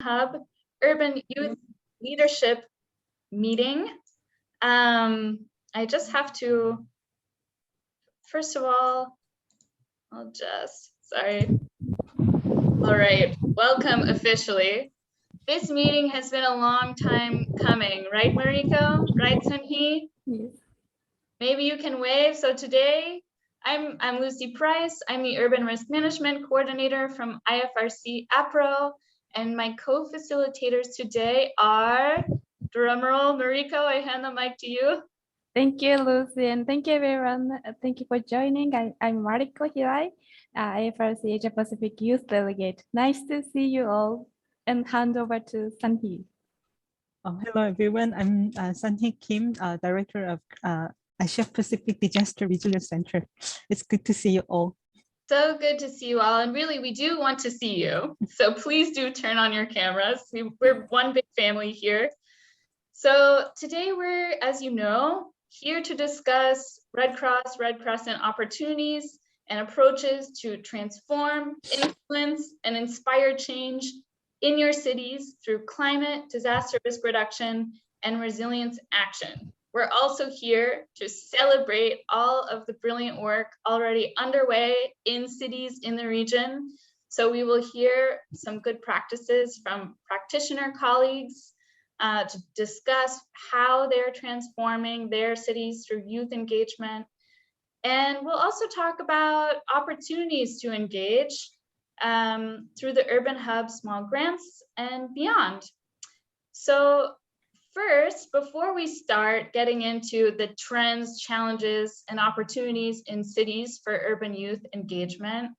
Hub Urban Youth Leadership Meeting. I just have to, first of all, sorry. All right, welcome officially. This meeting has been a long time coming, right, Mariko? Right, Sunhee? Yes. Maybe you can wave. So today, I'm Lucy Price. I'm the Urban Risk Management Coordinator from IFRC APRO, and my co-facilitators today are, drumroll, Mariko, I hand the mic to you. Thank you, Lucy, and thank you, everyone. Thank you for joining. I'm Mariko Hirai, IFRC Asia Pacific Youth Delegate. Nice to see you all, and hand over to Sunhee. Hello, everyone. I'm Sunhee Kim, Director of Asia Pacific Disaster Resilience Center. It's good to see you all. So good to see you all. And really, we do want to see you. So please do turn on your cameras. We're one big family here. So today we're, as you know, here to discuss Red Cross Red Crescent opportunities and approaches to transform, influence, and inspire change in your cities through climate, disaster risk reduction, and resilience action. We're also here to celebrate all of the brilliant work already underway in cities in the region. So we will hear some good practices from practitioner colleagues to discuss how they're transforming their cities through youth engagement. And we'll also talk about opportunities to engage through the Urban Hub small grants and beyond. So first, before we start getting into the trends, challenges, and opportunities in cities for urban youth engagement,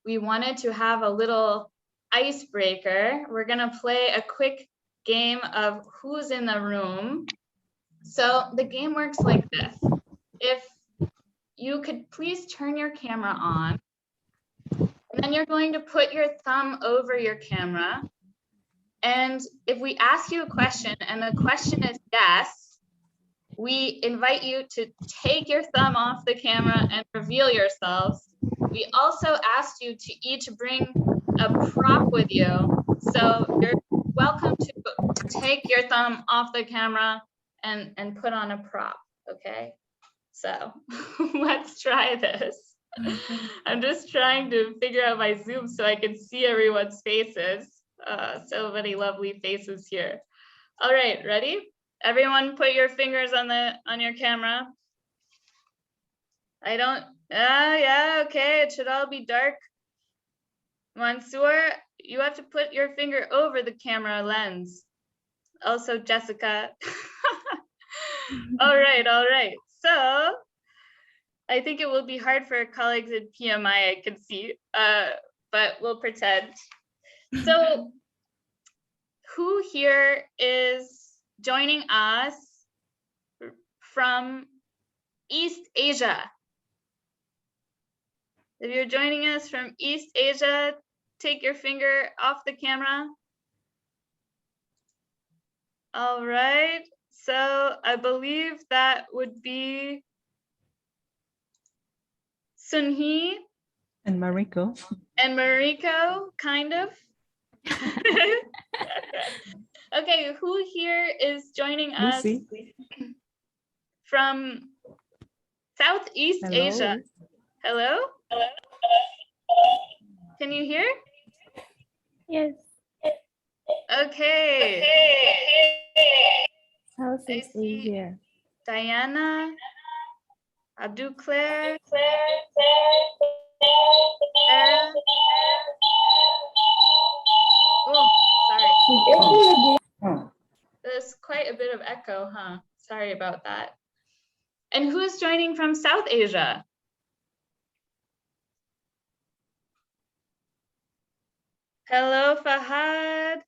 we wanted to have a little icebreaker. We're gonna play a quick game of who's in the room. So the game works like this. If you could please turn your camera on, and then you're going to put your thumb over your camera. And if we ask you a question and the question is yes, we invite you to take your thumb off the camera and reveal yourselves. We also asked you to each bring a prop with you. So you're welcome to take your thumb off the camera and put on a prop, okay? So let's try this. I'm just trying to figure out my Zoom so I can see everyone's faces. So many lovely faces here. All right, ready? Everyone put your fingers on your camera. Yeah, okay, it should all be dark. Mansoor, you have to put your finger over the camera lens. Also, Jessica. All right. So I think it will be hard for colleagues in PMI, I can see, but we'll pretend. So who here is joining us from East Asia? If you're joining us from East Asia, take your finger off the camera. All right, so I believe that would be Sunhee. And Mariko. And Mariko, kind of. Okay, who here is joining us Lucy. From Southeast Hello. Asia? Hello? Can you hear? Yes. Okay. Southeast Asia. Diana, Abdul Claire, oh, sorry. There's quite a bit of echo, huh? Sorry about that. And who's joining from South Asia? Hello, Fahad.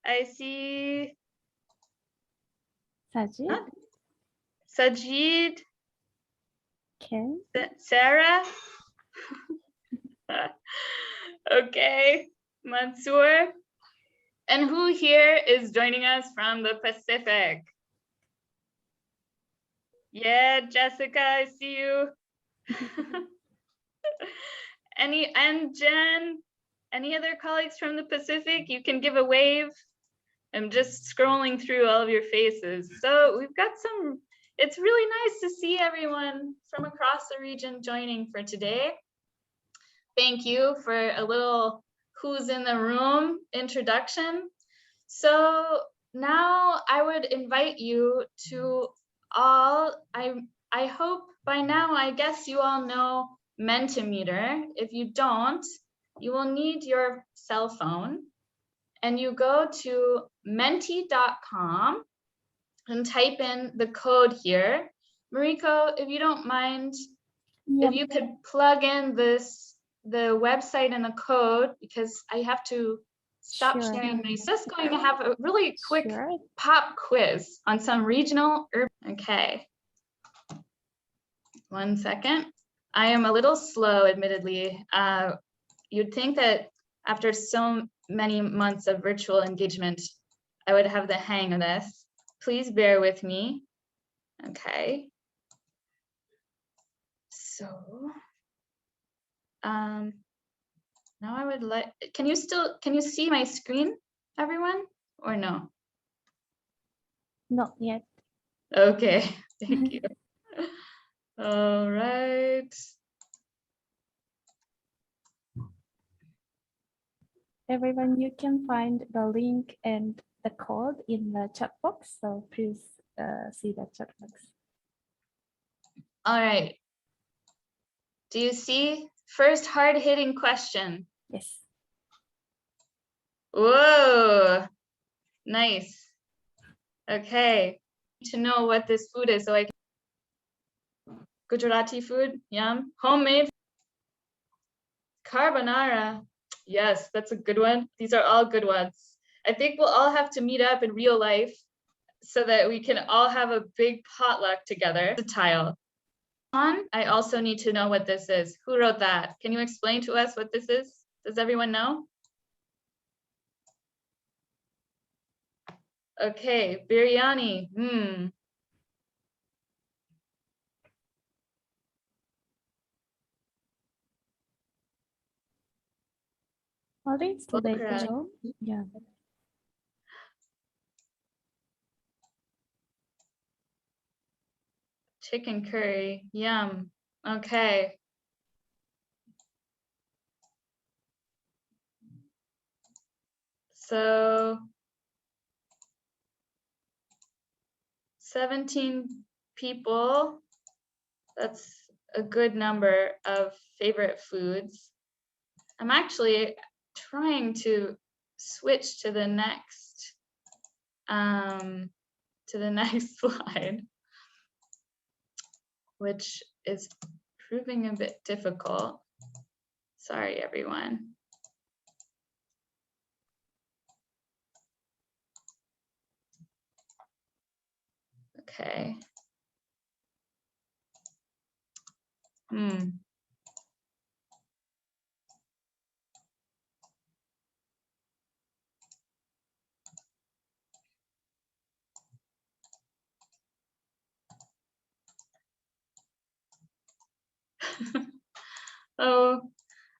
I see Sajid. Sajid. Ken. Sarah. Okay, Mansoor. And who here is joining us from the Pacific? Yeah, Jessica, I see you. and Jen, any other colleagues from the Pacific? You can give a wave. I'm just scrolling through all of your faces. So we've got some, it's really nice to see everyone from across the region joining for today. Thank you for a little who's in the room introduction. So now I would invite you to all, I hope by now, I guess you all know Mentimeter. If you don't, you will need your cell phone and you go to menti.com and type in the code here. Mariko, if you don't mind, Yep. if you could plug in the website and the code, because I have to stop Sure. sharing my, just going to have a really quick Sure. pop quiz on some regional urban. Okay. 1 second. I am a little slow, admittedly. You'd think that after so many months of virtual engagement, I would have the hang of this. Please bear with me. Okay. So, now I would like, can you see my screen, everyone, or no? Not yet. Okay, thank you. All right. Everyone, you can find the link and the code in the chat box. So please see the chat box. All right. Do you see? First hard-hitting question. Yes. Whoa, nice. Okay, to know what this food is, so I can. Gujarati food, yum. Homemade carbonara. Yes, that's a good one. These are all good ones. I think we'll all have to meet up in real life so that we can all have a big potluck together. The tile. I also need to know what this is. Who wrote that? Can you explain to us what this is? Does everyone know? Okay, biryani. What is today, Okra. Joe? Yeah. Chicken curry. Yum. Okay. So 17 people. That's a good number of favorite foods. I'm actually trying to switch to the next slide, which is proving a bit difficult. Sorry, everyone. Okay. Oh,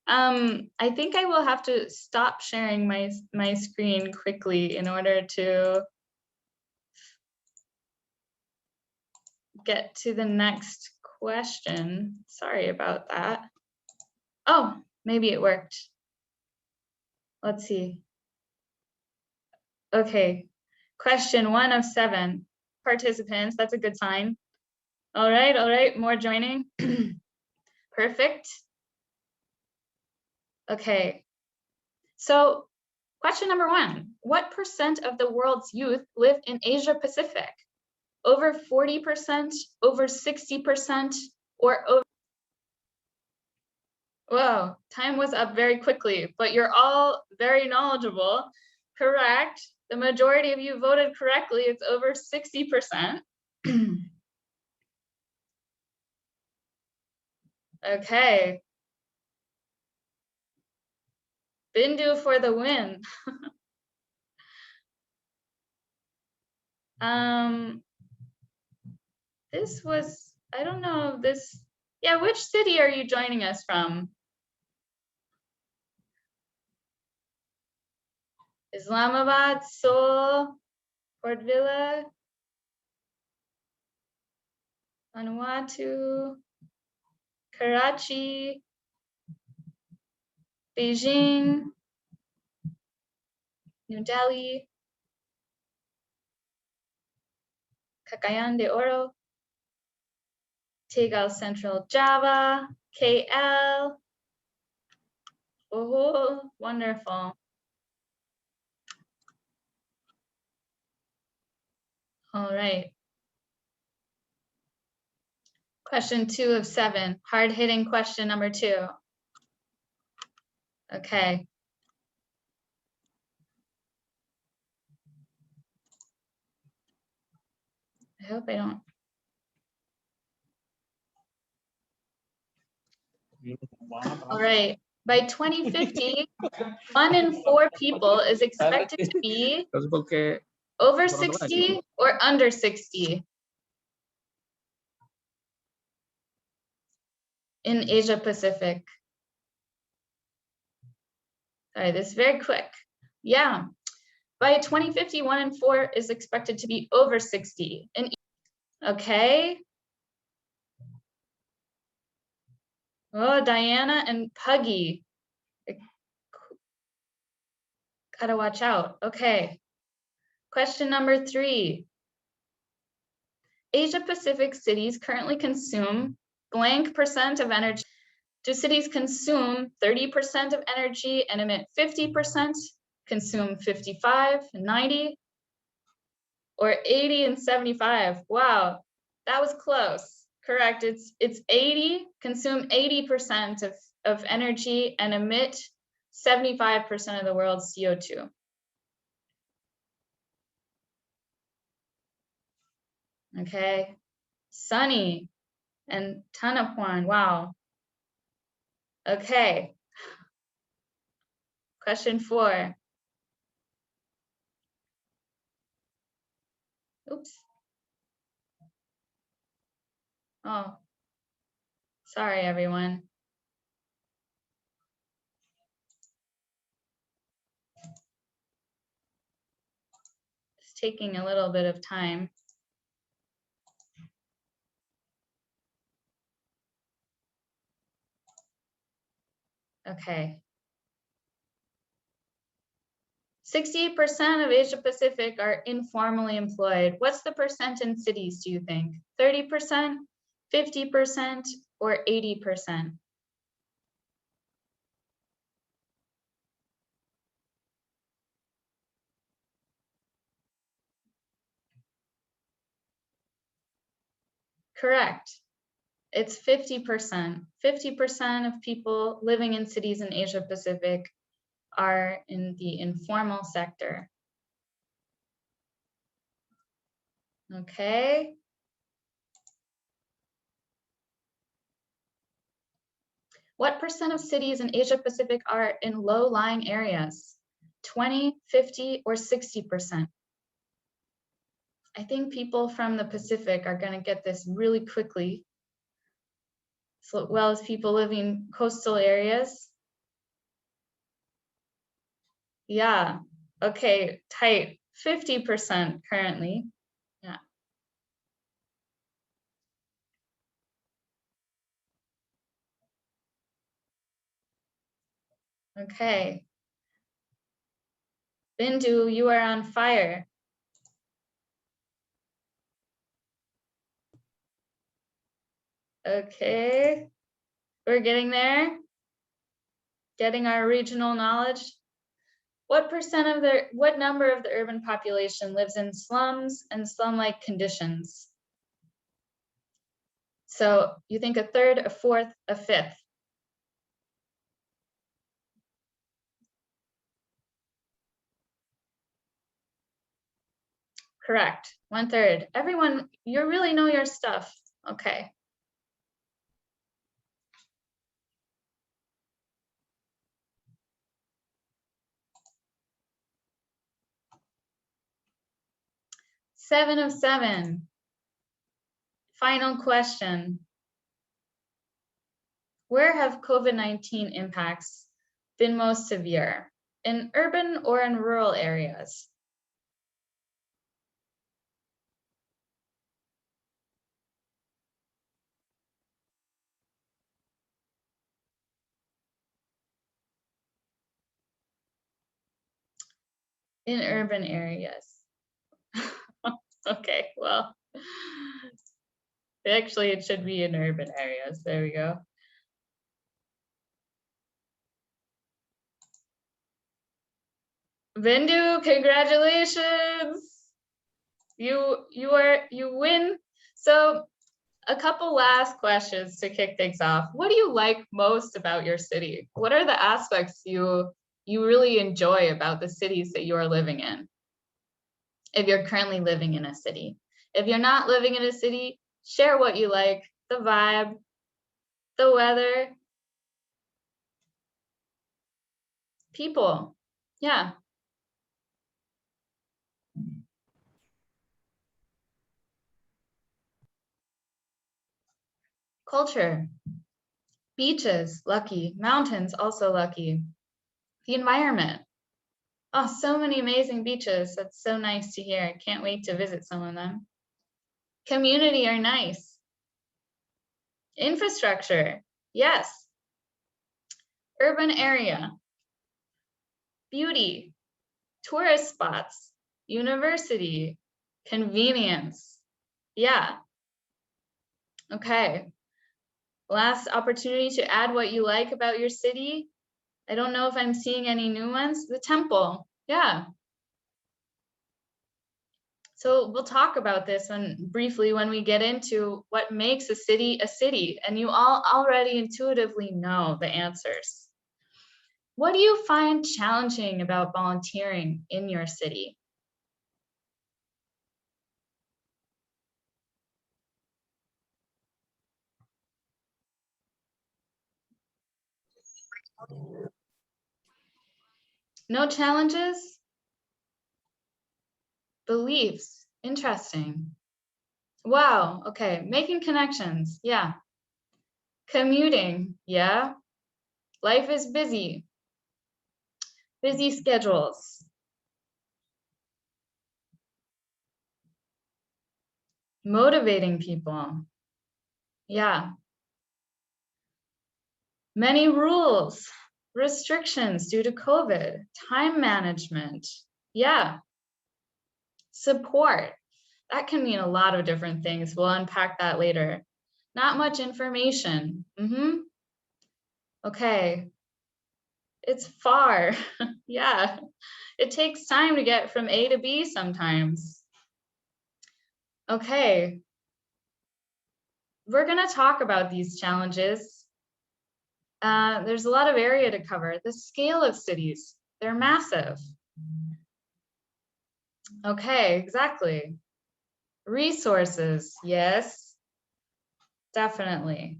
I think I will have to stop sharing my screen quickly in order to get to the next question. Sorry about that. Oh, maybe it worked. Let's see. Okay, question 1 of 7 participants. That's a good sign. All right, more joining. Perfect. Okay, so question number 1, what % of the world's youth live in Asia Pacific? Over 40%, over 60%, or over? Whoa, time was up very quickly, but you're all very knowledgeable. Correct. The majority of you voted correctly. It's over 60%. Okay. Bindu for the win. This was, I don't know this. Yeah, which city are you joining us from? Islamabad, Seoul, Port Vila, Vanuatu, Karachi, Beijing, New Delhi, Cagayan de Oro, Tegal Central Java, KL. Oh, wonderful. All right. Question 2 of 7, hard-hitting question number 2. Okay. I hope I don't. All right. By 2050, 1 in 4 people is expected to be over 60 or under 60 in Asia Pacific. Sorry, this is very quick. Yeah. By 2050, 1 in 4 is expected to be over 60. Okay. Oh, Diana and Puggy. Gotta watch out. Okay. Question number 3. Asia Pacific cities currently consume blank percent of energy. Do cities consume 30% of energy and emit 50%, consume 55, 90, or 80 and 75? Wow, that was close. Correct, it's 80, consume 80% of energy and emit 75% of the world's CO2. Okay, Sunny and Tanapuan, wow. Okay, question 4. Oops. Oh, sorry, everyone. It's taking a little bit of time. Okay. 60% of Asia Pacific are informally employed. What's the percent in cities, do you think? 30%, 50%, or 80%? Correct. It's 50%. 50% of people living in cities in Asia Pacific are in the informal sector. Okay. What percent of cities in Asia Pacific are in low-lying areas? 20, 50, or 60%? I think people from the Pacific are going to get this really quickly, as well as people living in coastal areas. Yeah, okay, tight, 50% currently. Yeah. Okay. Bindu, you are on fire. Okay, we're getting there. Getting our regional knowledge. What number of the urban population lives in slums and slum-like conditions? So you think a third, a fourth, a fifth? Correct, 1/3. Everyone, you really know your stuff. Okay. Seven of 7. Final question. Where have COVID-19 impacts been most severe? in urban or in rural areas? In urban areas. Okay, well, actually it should be in urban areas. There we go. Bindu, congratulations. You win. So a couple last questions to kick things off. What do you like most about your city? What are the aspects you really enjoy about the cities that you are living in? If you're currently living in a city. If you're not living in a city, share what you like, the vibe, the weather, people. Yeah. Culture. Beaches, lucky. Mountains, also lucky. The environment. Oh, so many amazing beaches. That's so nice to hear. I can't wait to visit some of them. Community are nice. Infrastructure. Yes. Urban area. Beauty. Tourist spots. University. Convenience. Yeah. Okay. Last opportunity to add what you like about your city. I don't know if I'm seeing any new ones. The temple. Yeah. So we'll talk about this briefly when we get into what makes a city, and you all already intuitively know the answers. What do you find challenging about volunteering in your city? No challenges? Beliefs. Interesting. Wow. Okay. Making connections. Yeah. Commuting. Yeah. Life is busy. Busy schedules. Motivating people. Yeah. Many rules, restrictions due to COVID, time management. Yeah. Support. That can mean a lot of different things. We'll unpack that later. Not much information. Okay. It's far. Yeah. It takes time to get from A to B sometimes. Okay. We're going to talk about these challenges. There's a lot of area to cover. The scale of cities, they're massive. Okay, exactly. Resources, yes, definitely.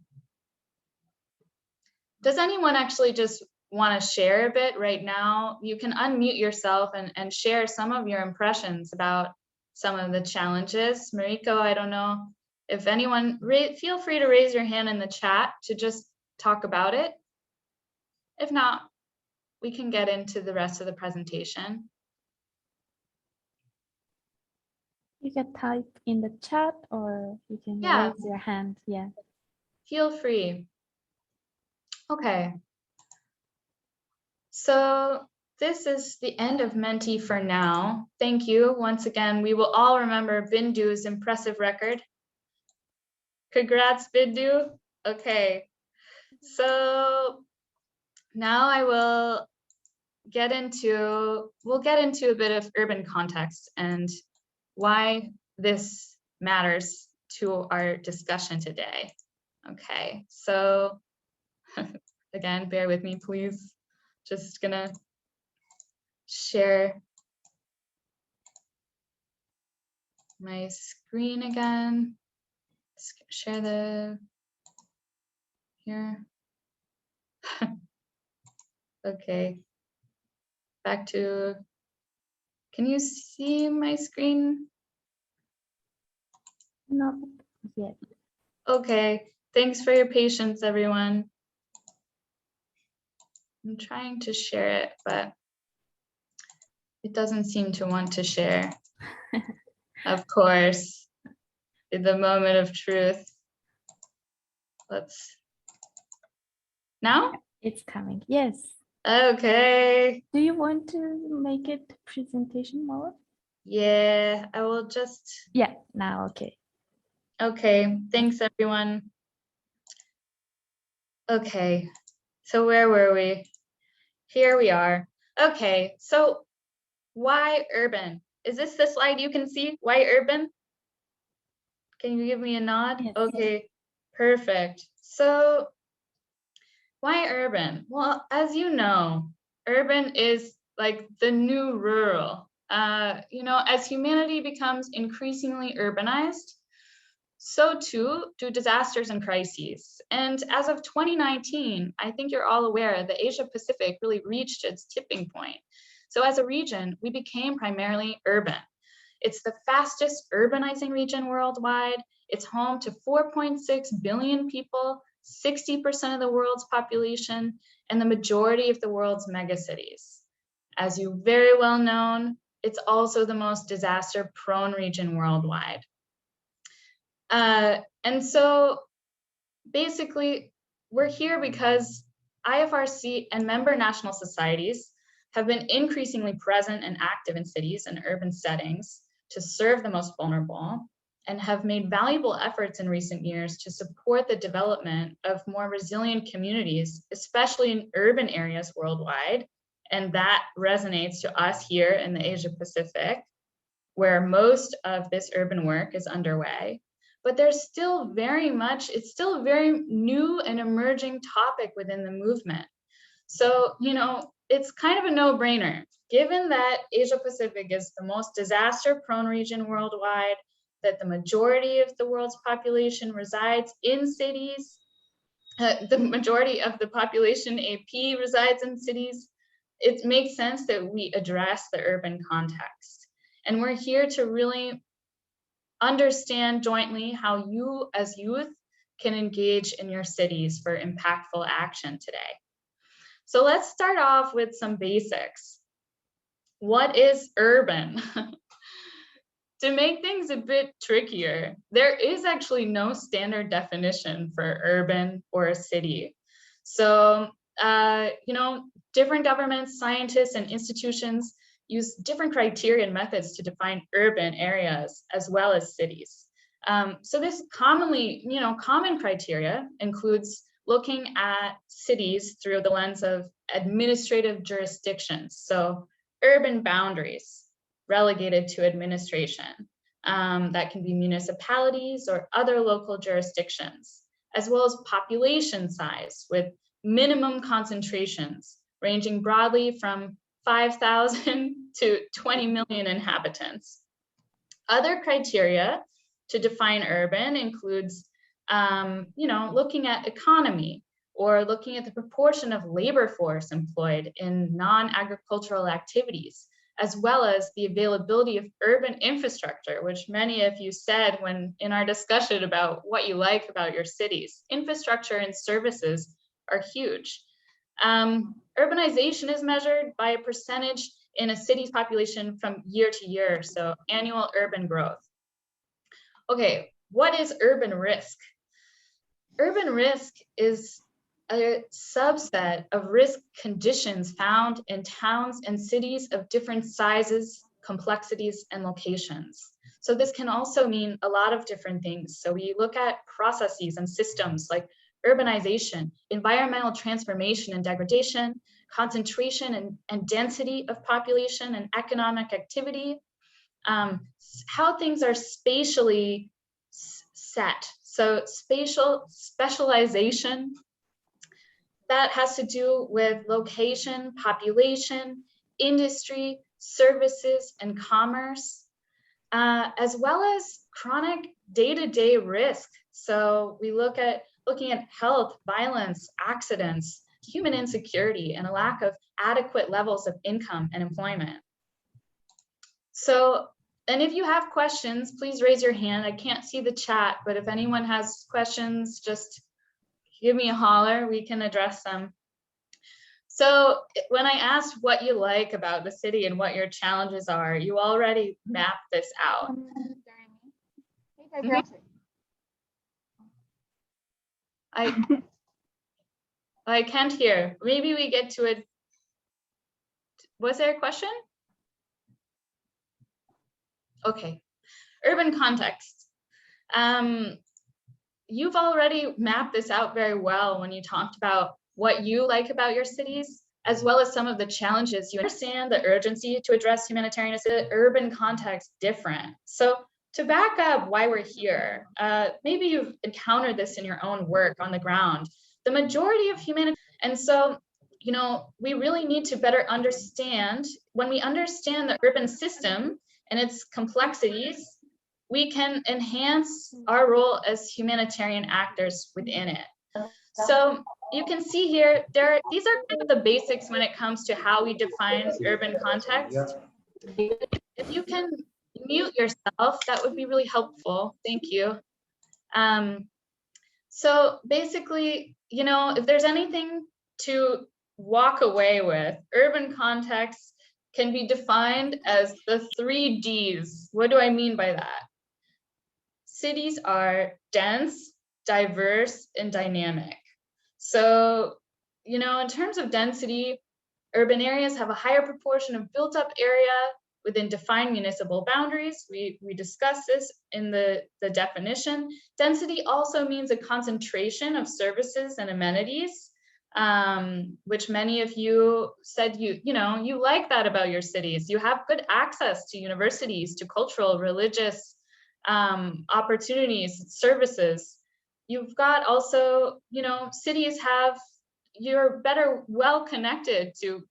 Does anyone actually just want to share a bit right now? You can unmute yourself and share some of your impressions about some of the challenges. Mariko, I don't know if anyone, feel free to raise your hand in the chat to just talk about it. If not, we can get into the rest of the presentation. You can type in the chat or you can raise your hand. Yeah. Feel free. Okay. So this is the end of Menti for now. Thank you. Once again, we will all remember Bindu's impressive record. Congrats, Bindu. Okay. So now we'll get into a bit of urban context and why this matters to our discussion today. Okay, so again, bear with me, please. Just gonna share my screen again. Share the here. Okay, back to, can you see my screen? Not yet. Okay, thanks for your patience, everyone. I'm trying to share it, but It doesn't seem to want to share. Of course, in the moment of truth. Let's, now? It's coming. Yes. Okay. Do you want to make it presentation mode? Yeah, I will just, Yeah, now okay. okay, thanks everyone. Okay, so where were we? Here we are. Okay, so why urban? Is this the slide you can see? Why urban? Can you give me a nod? Yes. Okay, perfect. So why urban? Well, as you know, urban is like the new rural. You know, as humanity becomes increasingly urbanized, so too do disasters and crises. And as of 2019, I think you're all aware that Asia Pacific really reached its tipping point. So as a region, we became primarily urban. It's the fastest urbanizing region worldwide. It's home to 4.6 billion people, 60% of the world's population, and the majority of the world's megacities. As you very well know, it's also the most disaster-prone region worldwide. And so basically, we're here because IFRC and member national societies have been increasingly present and active in cities and urban settings to serve the most vulnerable, and have made valuable efforts in recent years to support the development of more resilient communities, especially in urban areas worldwide. And that resonates to us here in the Asia Pacific, where most of this urban work is underway. But there's still very much, it's still a very new and emerging topic within the movement. So, you know, it's kind of a no-brainer, given that Asia Pacific is the most disaster-prone region worldwide, that the majority of the world's population resides in cities, the majority of the population AP resides in cities, it makes sense that we address the urban context. And we're here to really understand jointly how you as youth can engage in your cities for impactful action today. So let's start off with some basics. What is urban? To make things a bit trickier, there is actually no standard definition for urban or a city. So, you know, different governments, scientists, and institutions use different criteria and methods to define urban areas as well as cities. So this commonly, you know, common criteria includes looking at cities through the lens of administrative jurisdictions. So urban boundaries relegated to administration. That can be municipalities or other local jurisdictions, as well as population size with minimum concentrations ranging broadly from 5,000 to 20 million inhabitants. Other criteria to define urban includes, you know, looking at economy or looking at the proportion of labor force employed in non-agricultural activities, as well as the availability of urban infrastructure, which many of you said when in our discussion about what you like about your cities. Infrastructure and services are huge. Urbanization is measured by a percentage in a city's population from year to year, so annual urban growth. Okay, what is urban risk? Urban risk is a subset of risk conditions found in towns and cities of different sizes, complexities, and locations. So this can also mean a lot of different things. So we look at processes and systems like urbanization, environmental transformation and degradation, concentration and density of population and economic activity, how things are spatially set. So spatial specialization, that has to do with location, population, industry, services, and commerce, as well as chronic day-to-day risk. So we looking at health, violence, accidents, human insecurity, and a lack of adequate levels of income and employment. So, and if you have questions, please raise your hand. I can't see the chat, but if anyone has questions, just give me a holler, we can address them. So when I asked what you like about the city and what your challenges are, you already mapped this out. I can't hear. Maybe we get to it. Was there a question? Okay. Urban context. You've already mapped this out very well when you talked about what you like about your cities, as well as some of the challenges. You understand the urgency to address humanitarian assistance. Urban context different. So to back up why we're here, maybe you've encountered this in your own work on the ground. The majority of humanitarian, and so, you know, we really need to better understand, when we understand the urban system and its complexities, we can enhance our role as humanitarian actors within it. So you can see here, these are kind of the basics when it comes to how we define urban context. If you can mute yourself, that would be really helpful. Thank you. So basically, you know, if there's anything to walk away with, urban context can be defined as the 3 Ds. What do I mean by that? Cities are dense, diverse, and dynamic. So, you know, in terms of density, urban areas have a higher proportion of built up area within defined municipal boundaries. We discussed this in the definition. Density also means a concentration of services and amenities, which many of you said you know, you like that about your cities. You have good access to universities, to cultural, religious opportunities, services. You've got also, you know, cities have, you're better well connected to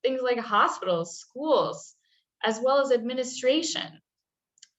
things like hospitals, schools, as well as administration.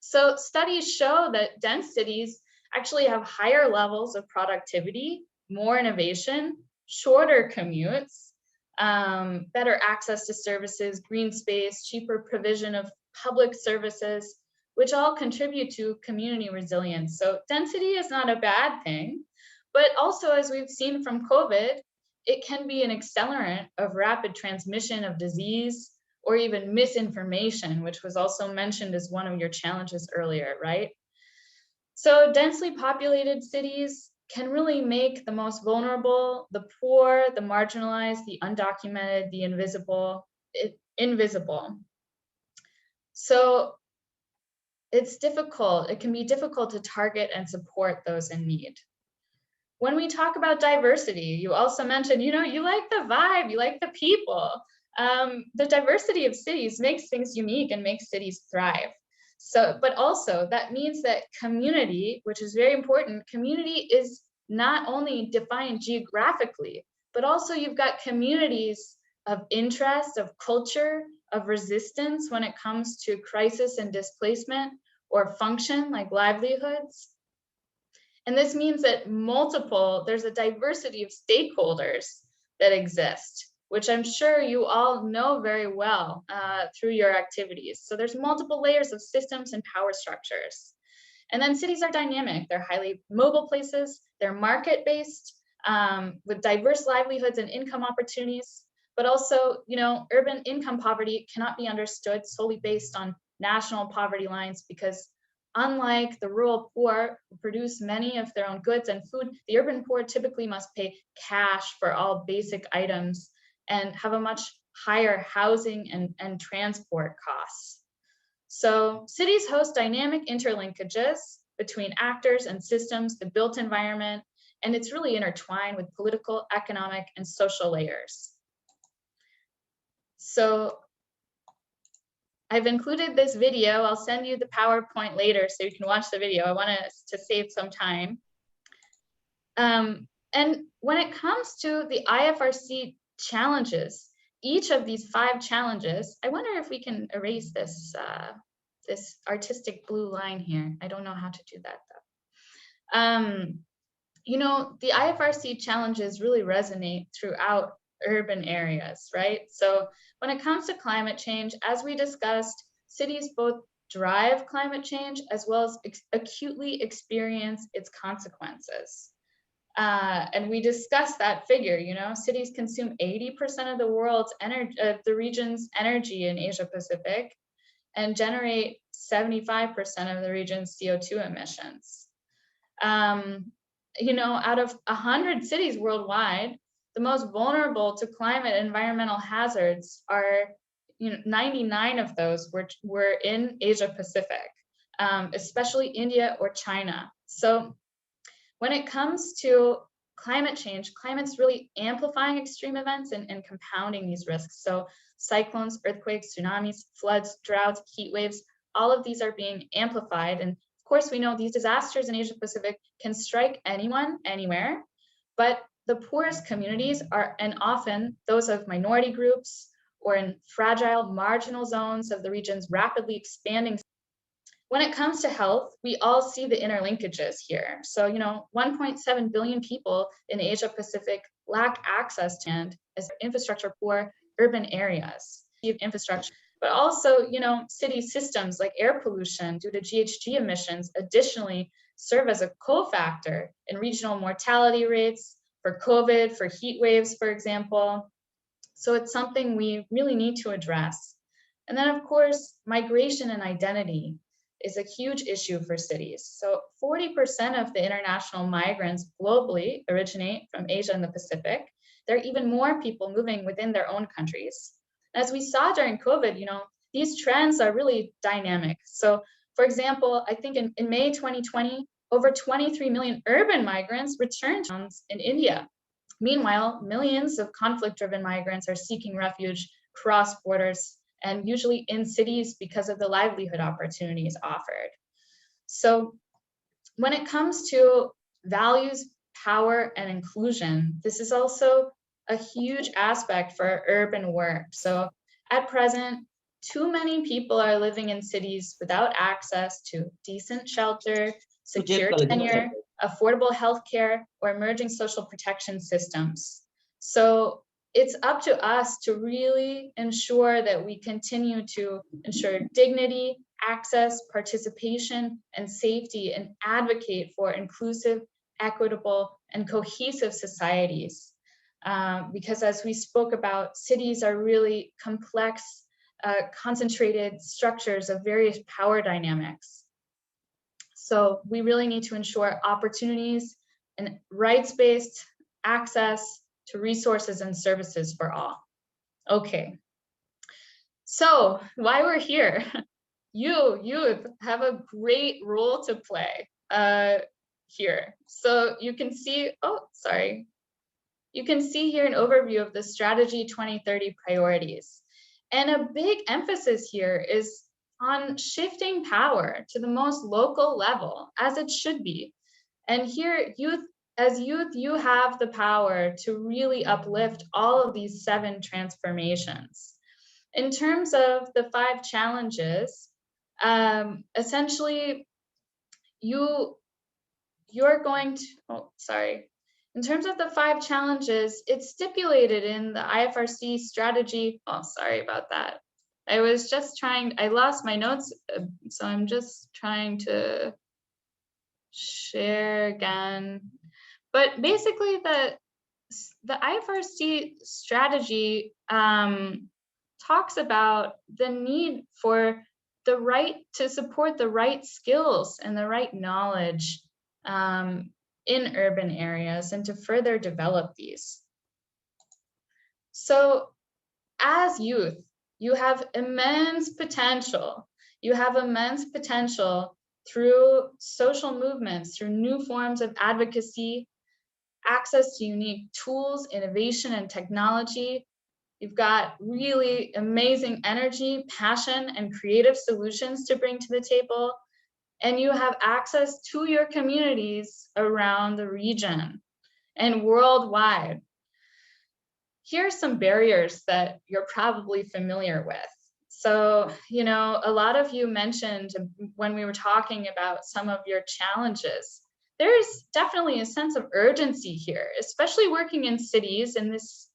So studies show that dense cities actually have higher levels of productivity, more innovation, shorter commutes, better access to services, green space, cheaper provision of public services, which all contribute to community resilience. So density is not a bad thing, but also, as we've seen from COVID, it can be an accelerant of rapid transmission of disease or even misinformation, which was also mentioned as one of your challenges earlier, right? So densely populated cities can really make the most vulnerable, the poor, the marginalized, the undocumented, the invisible, invisible. So it's difficult, it can be difficult to target and support those in need. When we talk about diversity, you also mentioned, you know, you like the vibe, you like the people. The diversity of cities makes things unique and makes cities thrive. So, but also that means that community, which is very important, community is not only defined geographically, but also you've got communities of interest, of culture, of resistance when it comes to crisis and displacement or function like livelihoods. And this means that there's a diversity of stakeholders that exist, which I'm sure you all know very well through your activities. So there's multiple layers of systems and power structures. And then cities are dynamic. They're highly mobile places. They're market-based with diverse livelihoods and income opportunities. But also, you know, urban income poverty cannot be understood solely based on national poverty lines, because unlike the rural poor who produce many of their own goods and food, the urban poor typically must pay cash for all basic items and have a much higher housing and transport costs. So cities host dynamic interlinkages between actors and systems, the built environment, and it's really intertwined with political, economic, and social layers. So I've included this video. I'll send you the PowerPoint later so you can watch the video. I want to save some time. And when it comes to the IFRC challenges, each of these 5 challenges, I wonder if we can erase this, this artistic blue line here. I don't know how to do that though. You know, the IFRC challenges really resonate throughout urban areas, right? So when it comes to climate change, as we discussed, cities both drive climate change as well as acutely experience its consequences. And we discussed that figure, you know, cities consume 80% of the world's energy, the region's energy in Asia Pacific, and generate 75% of the region's CO2 emissions. You know, out of 100 cities worldwide, the most vulnerable to climate and environmental hazards are, you know, 99 of those were in Asia Pacific, especially India or China. So when it comes to climate change, climate's really amplifying extreme events and compounding these risks. So cyclones, earthquakes, tsunamis, floods, droughts, heat waves, all of these are being amplified. And of course, we know these disasters in Asia Pacific can strike anyone, anywhere, but the poorest communities are, and often those of minority groups or in fragile, marginal zones of the region's rapidly expanding. When it comes to health, we all see the interlinkages here. So, you know, 1.7 billion people in Asia Pacific lack access to land as infrastructure poor urban areas, infrastructure, but also, you know, city systems like air pollution due to GHG emissions additionally serve as a cofactor in regional mortality rates for COVID, for heat waves, for example. So it's something we really need to address. And then, of course, migration and identity is a huge issue for cities. So 40% of the international migrants globally originate from Asia and the Pacific. There are even more people moving within their own countries. As we saw during COVID, you know, these trends are really dynamic. So for example, I think in May 2020, over 23 million urban migrants returned to towns in India. Meanwhile, millions of conflict-driven migrants are seeking refuge cross borders and usually in cities because of the livelihood opportunities offered. So when it comes to values, power, and inclusion, this is also a huge aspect for urban work. So at present, too many people are living in cities without access to decent shelter, secure tenure, affordable healthcare, or emerging social protection systems. So it's up to us to really ensure that we continue to ensure dignity, access, participation, and safety, and advocate for inclusive, equitable, and cohesive societies. Because as we spoke about, cities are really complex, concentrated structures of various power dynamics. So we really need to ensure opportunities and rights-based access to resources and services for all. Okay, so why we're here. You youth have a great role to play here. So you can see, you can see here an overview of the Strategy 2030 priorities. And a big emphasis here is on shifting power to the most local level, as it should be. And here, as youth, you have the power to really uplift all of these 7 transformations. In terms of the 5 challenges, essentially, you're going to, in terms of the 5 challenges, it's stipulated in the IFRC strategy. Sorry about that. I lost my notes, so I'm just trying to share again. But basically, the IFRC strategy talks about the need for the right to support the right skills and the right knowledge in urban areas and to further develop these. So as youth, you have immense potential. You have immense potential through social movements, through new forms of advocacy, access to unique tools, innovation, and technology. You've got really amazing energy, passion, and creative solutions to bring to the table. And you have access to your communities around the region and worldwide. Here are some barriers that you're probably familiar with. So, you know, a lot of you mentioned when we were talking about some of your challenges, there's definitely a sense of urgency here, especially working in cities in this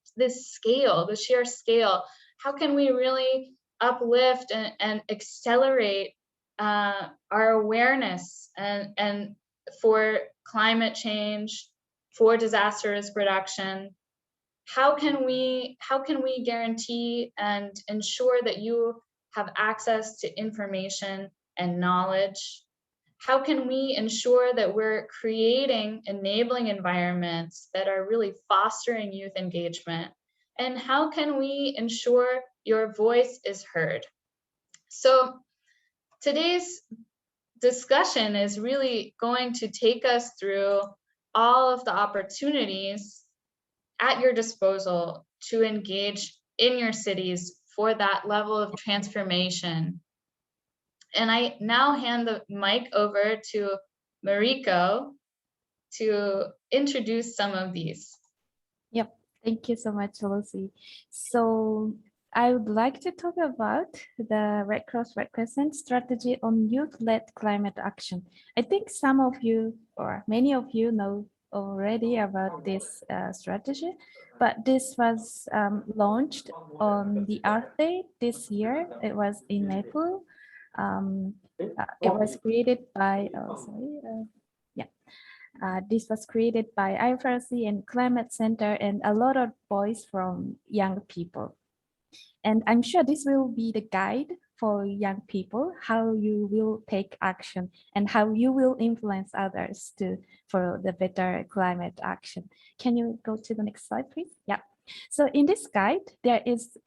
scale, the sheer scale. How can we really uplift and accelerate our awareness and for climate change, for disaster risk reduction? How can we guarantee and ensure that you have access to information and knowledge? How can we ensure that we're creating enabling environments that are really fostering youth engagement? And how can we ensure your voice is heard? So today's discussion is really going to take us through all of the opportunities at your disposal to engage in your cities for that level of transformation. And I now hand the mic over to Mariko to introduce some of these. Yep, thank you so much, Lucy. So I would like to talk about the Red Cross Red Crescent strategy on youth-led climate action. I think some of you or many of you know already about this strategy, but this was launched on the Earth Day this year. It was in April. It was created by, this was created by IFRC and Climate Center and a lot of voice from young people. And I'm sure this will be the guide for young people, how you will take action and how you will influence others for the better climate action. Can you go to the next slide, please? Yeah. So in this guide, there is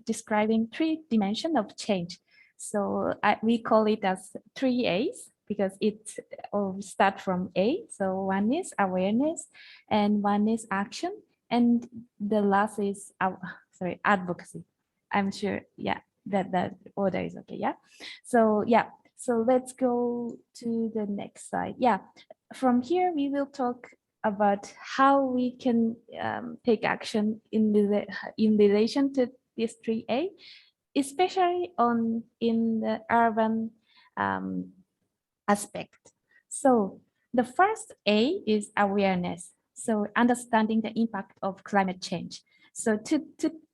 describing 3 dimensions of change. So we call it as 3 A's because it all start from A. So one is awareness and one is action. And the last is, advocacy. I'm sure, yeah, that order is okay, yeah? So yeah, so let's go to the next slide. Yeah, from here we will talk about how we can take action in relation to this 3A, especially in the urban aspect. So the first A is awareness. So understanding the impact of climate change. So to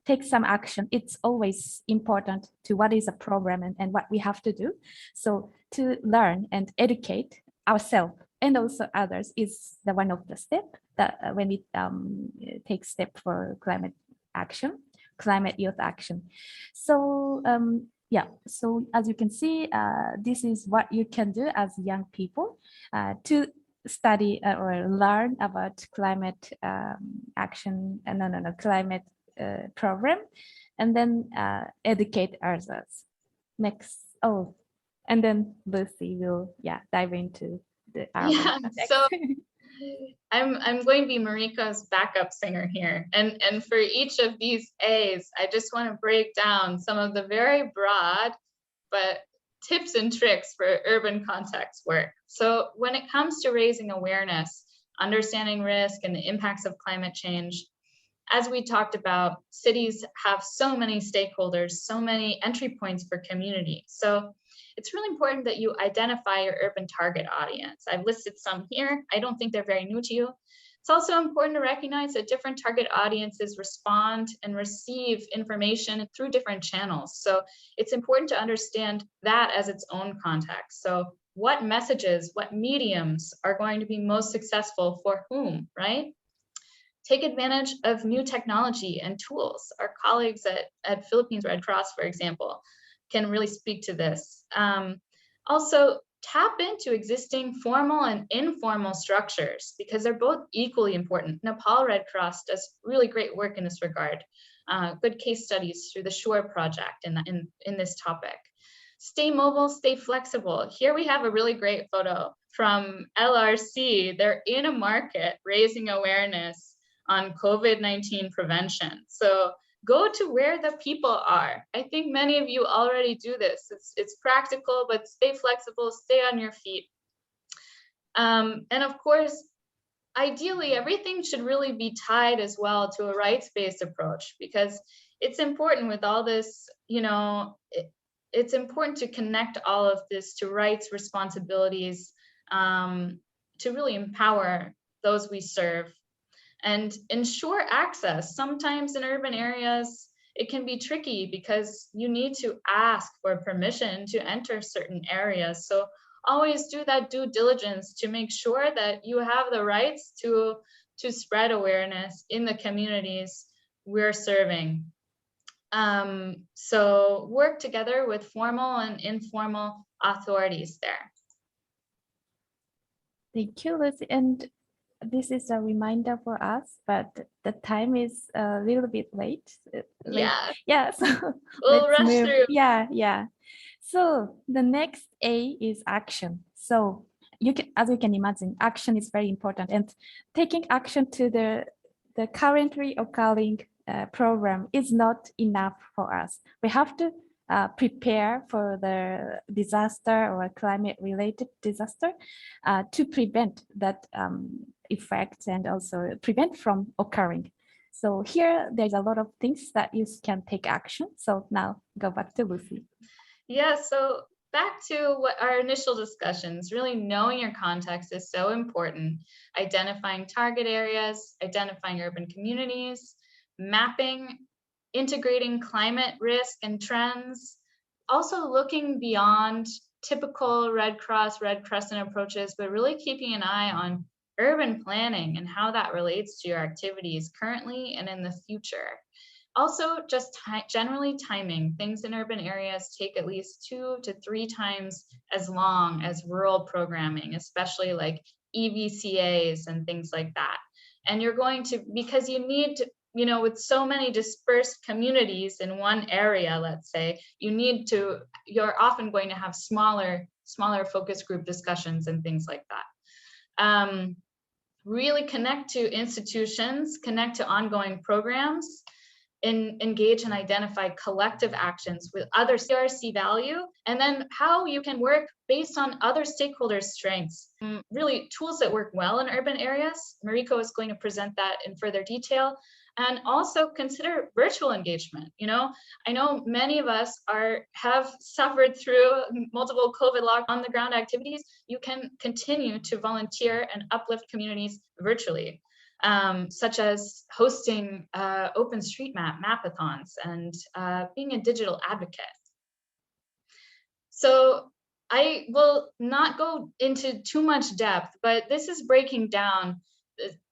take some action, it's always important to what is a problem and what we have to do. So to learn and educate ourselves and also others is the one of the step that when we take step for climate action, climate youth action. So yeah, so as you can see, this is what you can do as young people to study or learn about climate action, climate program, and then educate others. Next, and then Lucy will dive into the so I'm going to be Mariko's backup singer here, and for each of these A's, I just want to break down some of the very broad but tips and tricks for urban context work. So when it comes to raising awareness, understanding risk and the impacts of climate change, as we talked about, cities have so many stakeholders, so many entry points for community. So it's really important that you identify your urban target audience. I've listed some here. I don't think they're very new to you. It's also important to recognize that different target audiences respond and receive information through different channels. So it's important to understand that as its own context. So what messages, what mediums are going to be most successful for whom, right? Take advantage of new technology and tools. Our colleagues at Philippine Red Cross, for example, can really speak to this. Also, tap into existing formal and informal structures because they're both equally important. Nepal Red Cross does really great work in this regard. Good case studies through the SHORE project in this topic. Stay mobile, stay flexible. Here we have a really great photo from LRC. They're in a market raising awareness on COVID-19 prevention. So go to where the people are. I think many of you already do this. It's practical, but stay flexible, stay on your feet. And of course, ideally, everything should really be tied as well to a rights-based approach because it's important with all this, it's important to connect all of this to rights, responsibilities, to really empower those we serve. And ensure access. Sometimes in urban areas, it can be tricky because you need to ask for permission to enter certain areas. So always do that due diligence to make sure that you have the rights to to spread awareness in the communities we're serving. So work together with formal and informal authorities there. Thank you, Lucy. And this is a reminder for us, but the time is a little bit late. Yeah. So We'll let's rush move. through. Yeah. So the next A is action. So you can, as you can imagine, action is very important, and taking action to the currently occurring program is not enough for us. We have to prepare for the disaster or climate-related disaster to prevent that effects and also prevent from occurring. So here, there's a lot of things that you can take action. So now go back to Lucy. Yeah, so back to what our initial discussions, really knowing your context is so important. Identifying target areas, identifying urban communities, mapping, integrating climate risk and trends, also looking beyond typical Red Cross, Red Crescent approaches, but really keeping an eye on urban planning and how that relates to your activities currently and in the future. Also, just generally timing. Things in urban areas take at least 2 to 3 times as long as rural programming, especially like EVCAs and things like that. And you're going to, because you need to, with so many dispersed communities in one area, let's say, you're often going to have smaller focus group discussions and things like that. Really connect to institutions, connect to ongoing programs, engage and identify collective actions with other RC value, and then how you can work based on other stakeholders' strengths. Really tools that work well in urban areas. Mariko is going to present that in further detail. And also consider virtual engagement. I know many of us have suffered through multiple COVID lock on the ground activities. You can continue to volunteer and uplift communities virtually. Such as hosting OpenStreetMap mapathons and being a digital advocate. So I will not go into too much depth, but this is breaking down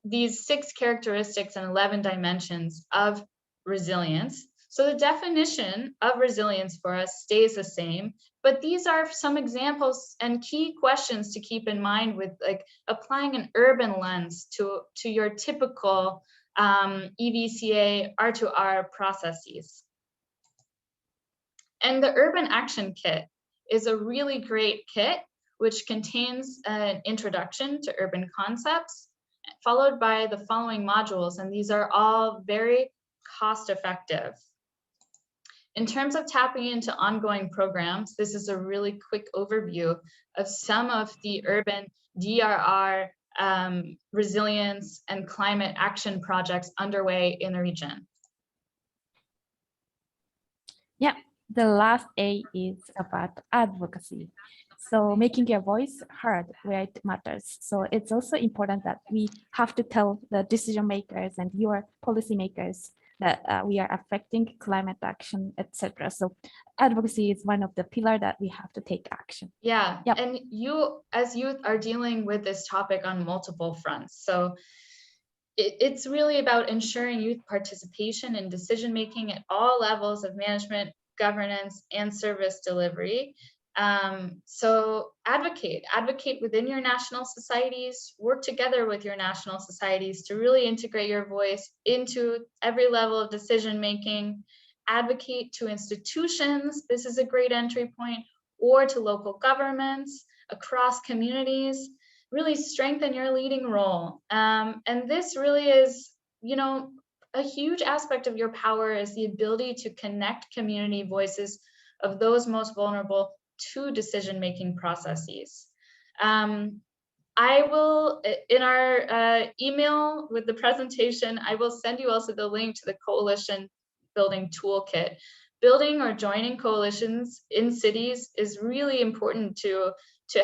these 6 characteristics and 11 dimensions of resilience. So the definition of resilience for us stays the same, but these are some examples and key questions to keep in mind with like applying an urban lens to your typical EVCA R2R processes. And the Urban Action Kit is a really great kit which contains an introduction to urban concepts, followed by the following modules, and these are all very cost-effective. In terms of tapping into ongoing programs, this is a really quick overview of some of the urban DRR resilience and climate action projects underway in the region. Yeah, the last A is about advocacy. So making your voice heard where it matters. So it's also important that we have to tell the decision makers and your policymakers that we are affecting climate action, etc. So advocacy is one of the pillars that we have to take action. Yeah, yep. And you as youth are dealing with this topic on multiple fronts. So it's really about ensuring youth participation in decision-making at all levels of management, governance, and service delivery. So advocate within your national societies, work together with your national societies to really integrate your voice into every level of decision-making, advocate to institutions, this is a great entry point, or to local governments, across communities, really strengthen your leading role. And this really is, a huge aspect of your power is the ability to connect community voices of those most vulnerable to decision-making processes. I will, in our email with the presentation, I will send you also the link to the coalition building toolkit. Building or joining coalitions in cities is really important to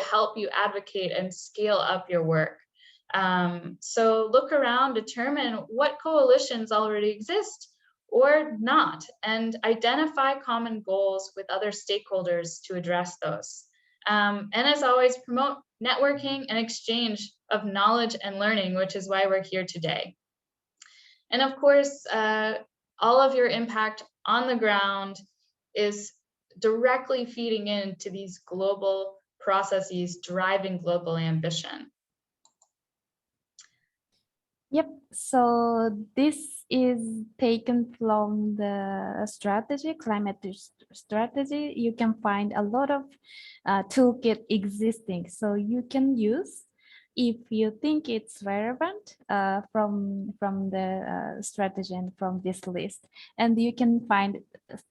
help you advocate and scale up your work. So look around, determine what coalitions already exist or not, and identify common goals with other stakeholders to address those. And as always, promote networking and exchange of knowledge and learning, which is why we're here today. And of course, all of your impact on the ground is directly feeding into these global processes driving global ambition. Yep, so this is taken from the strategy, climate strategy. You can find a lot of toolkit existing, so you can use if you think it's relevant from the strategy and from this list. And you can find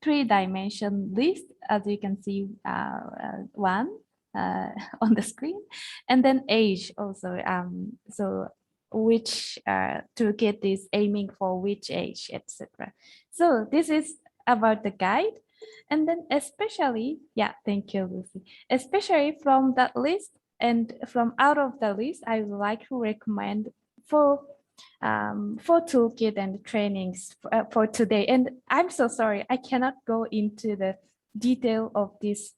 3-dimension list, as you can see one on the screen, and then age also. So which toolkit is aiming for which age, etc. So this is about the guide. And then especially, yeah, thank you, Lucy. Especially from that list and from out of the list, I would like to recommend for toolkit and trainings for today. And I'm so sorry, I cannot go into the detail of this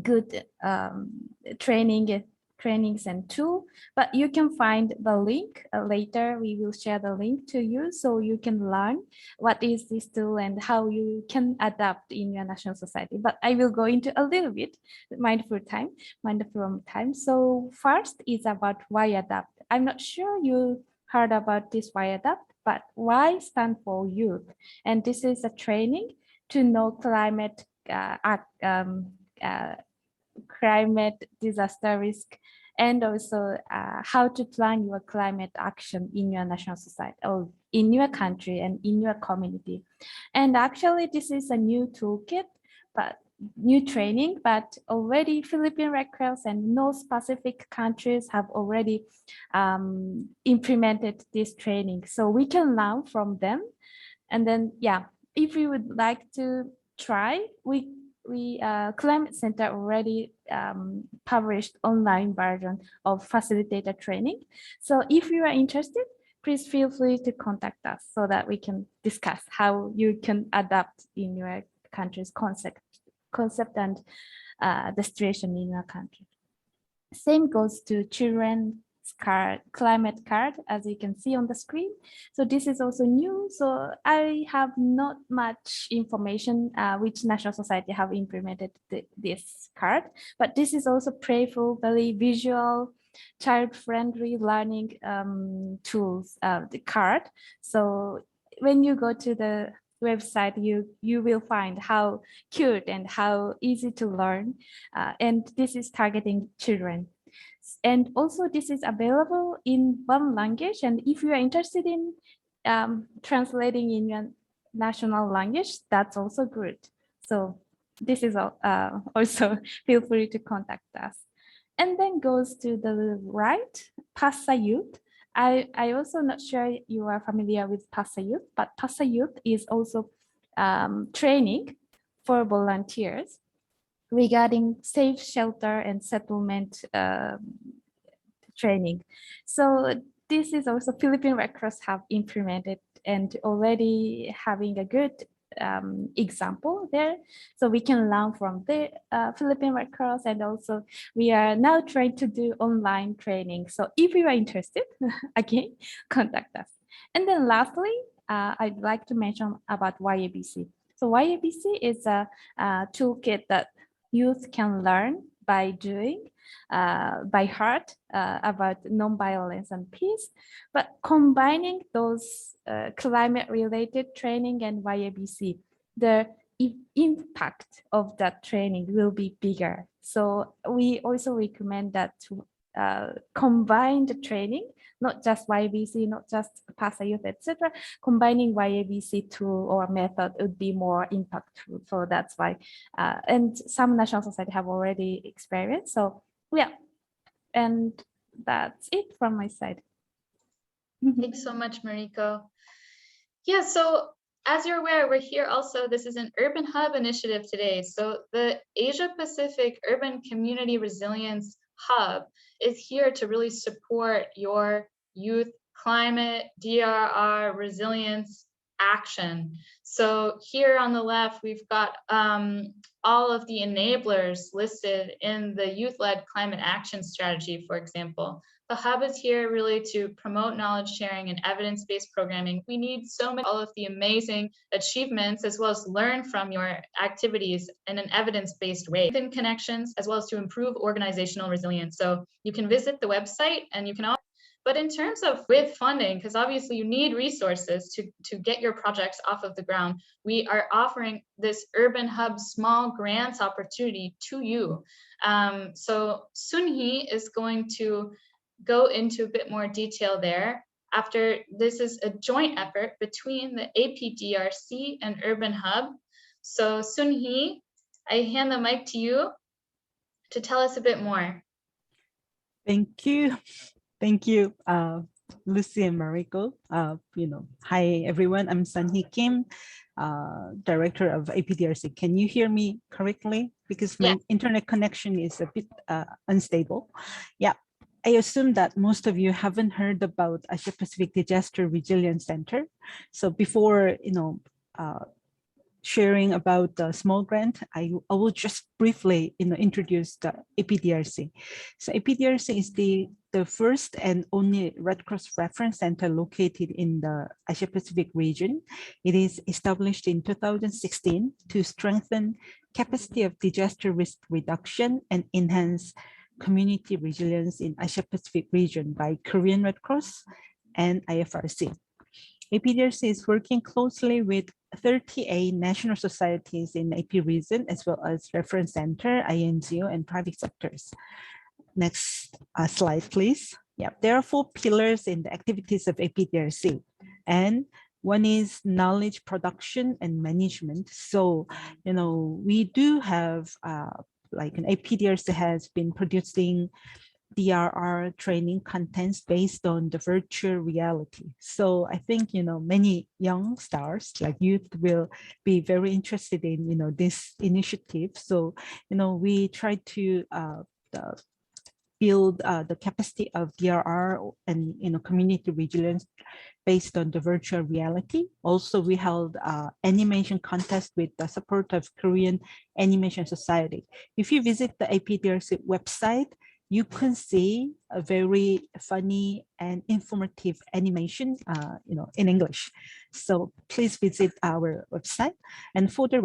good trainings and tool, but you can find the link later. We will share the link to you so you can learn what is this tool and how you can adapt in your national society. But I will go into a little bit mindful time. So first is about why adapt. I'm not sure you heard about this why adapt, but why stand for youth. And this is a training to know climate climate disaster risk, and also how to plan your climate action in your national society or in your country and in your community. And actually this is a new toolkit, but new training, but already Philippine Red Cross and North Pacific countries have already implemented this training. So we can learn from them. And then, yeah, if you would like to try, we Climate Center already published online version of facilitator training. So if you are interested, please feel free to contact us so that we can discuss how you can adapt in your country's concept and the situation in your country. Same goes to children's climate card, as you can see on the screen. So this is also new. So I have not much information which national society have implemented this card, but this is also playful, very visual, child-friendly learning tools, the card. So when you go to the website, you will find how cute and how easy to learn. And this is targeting children. And also this is available in one language. And if you are interested in translating in your national language, that's also good. So this is also feel free to contact us. And then goes to the right, PASA Youth. I also not sure you are familiar with PASA Youth, but PASA Youth is also training for volunteers regarding safe shelter and settlement training. So this is also Philippine Red Cross have implemented and already having a good example there. So we can learn from the Philippine Red Cross, and also we are now trying to do online training. So if you are interested, again, contact us. And then lastly, I'd like to mention about YABC. So YABC is a toolkit that youth can learn by doing, by heart, about nonviolence and peace, but combining those climate-related training and YABC, the impact of that training will be bigger. So we also recommend that to combine the training, not just YABC, not just PASA Youth, etc. Combining YABC tool or method would be more impactful. So that's why, and some national society have already experienced. So yeah, and that's it from my side. Thanks so much, Mariko. Yeah, so as you're aware, we're here also, this is an Urban Hub initiative today. So the Asia Pacific Urban Community Resilience Hub is here to really support your youth climate, DRR, resilience action. So here on the left, we've got all of the enablers listed in the youth-led climate action strategy, for example. The hub is here really to promote knowledge sharing and evidence-based programming. We need so much, all of the amazing achievements, as well as learn from your activities in an evidence-based way. Within connections, as well as to improve organizational resilience. So you can visit the website and you can also, but in terms of with funding, because obviously you need resources to get your projects off of the ground, we are offering this Urban Hub small grants opportunity to you. So Sunhee is going to go into a bit more detail there. After this is a joint effort between the APDRC and Urban Hub. So Sunhee, I hand the mic to you to tell us a bit more. Thank you. Thank you, Lucy and Mariko. Hi everyone, I'm Sunhee Kim, Director of APDRC. Can you hear me correctly? Because my internet connection is a bit unstable. Yeah, I assume that most of you haven't heard about Asia Pacific Disaster Resilience Center. So before, sharing about the small grant, I will just briefly introduce the APDRC. So APDRC is the first and only Red Cross reference center located in the Asia Pacific region. It is established in 2016 to strengthen capacity of disaster risk reduction and enhance community resilience in Asia Pacific region by Korean Red Cross and IFRC. APDRC is working closely with 38 national societies in AP region, as well as reference center, INGO, and private sectors. Next slide, please. Yeah, there are 4 pillars in the activities of APDRC, and one is knowledge production and management. So, we do have like an APDRC has been producing DRR training contents based on the virtual reality. So I think, many young stars like youth will be very interested in, this initiative. So, we try to build the capacity of DRR and, community resilience based on the virtual reality. Also, we held animation contest with the support of Korean Animation Society. If you visit the APDRC website, you can see a very funny and informative animation, in English. So please visit our website. And for the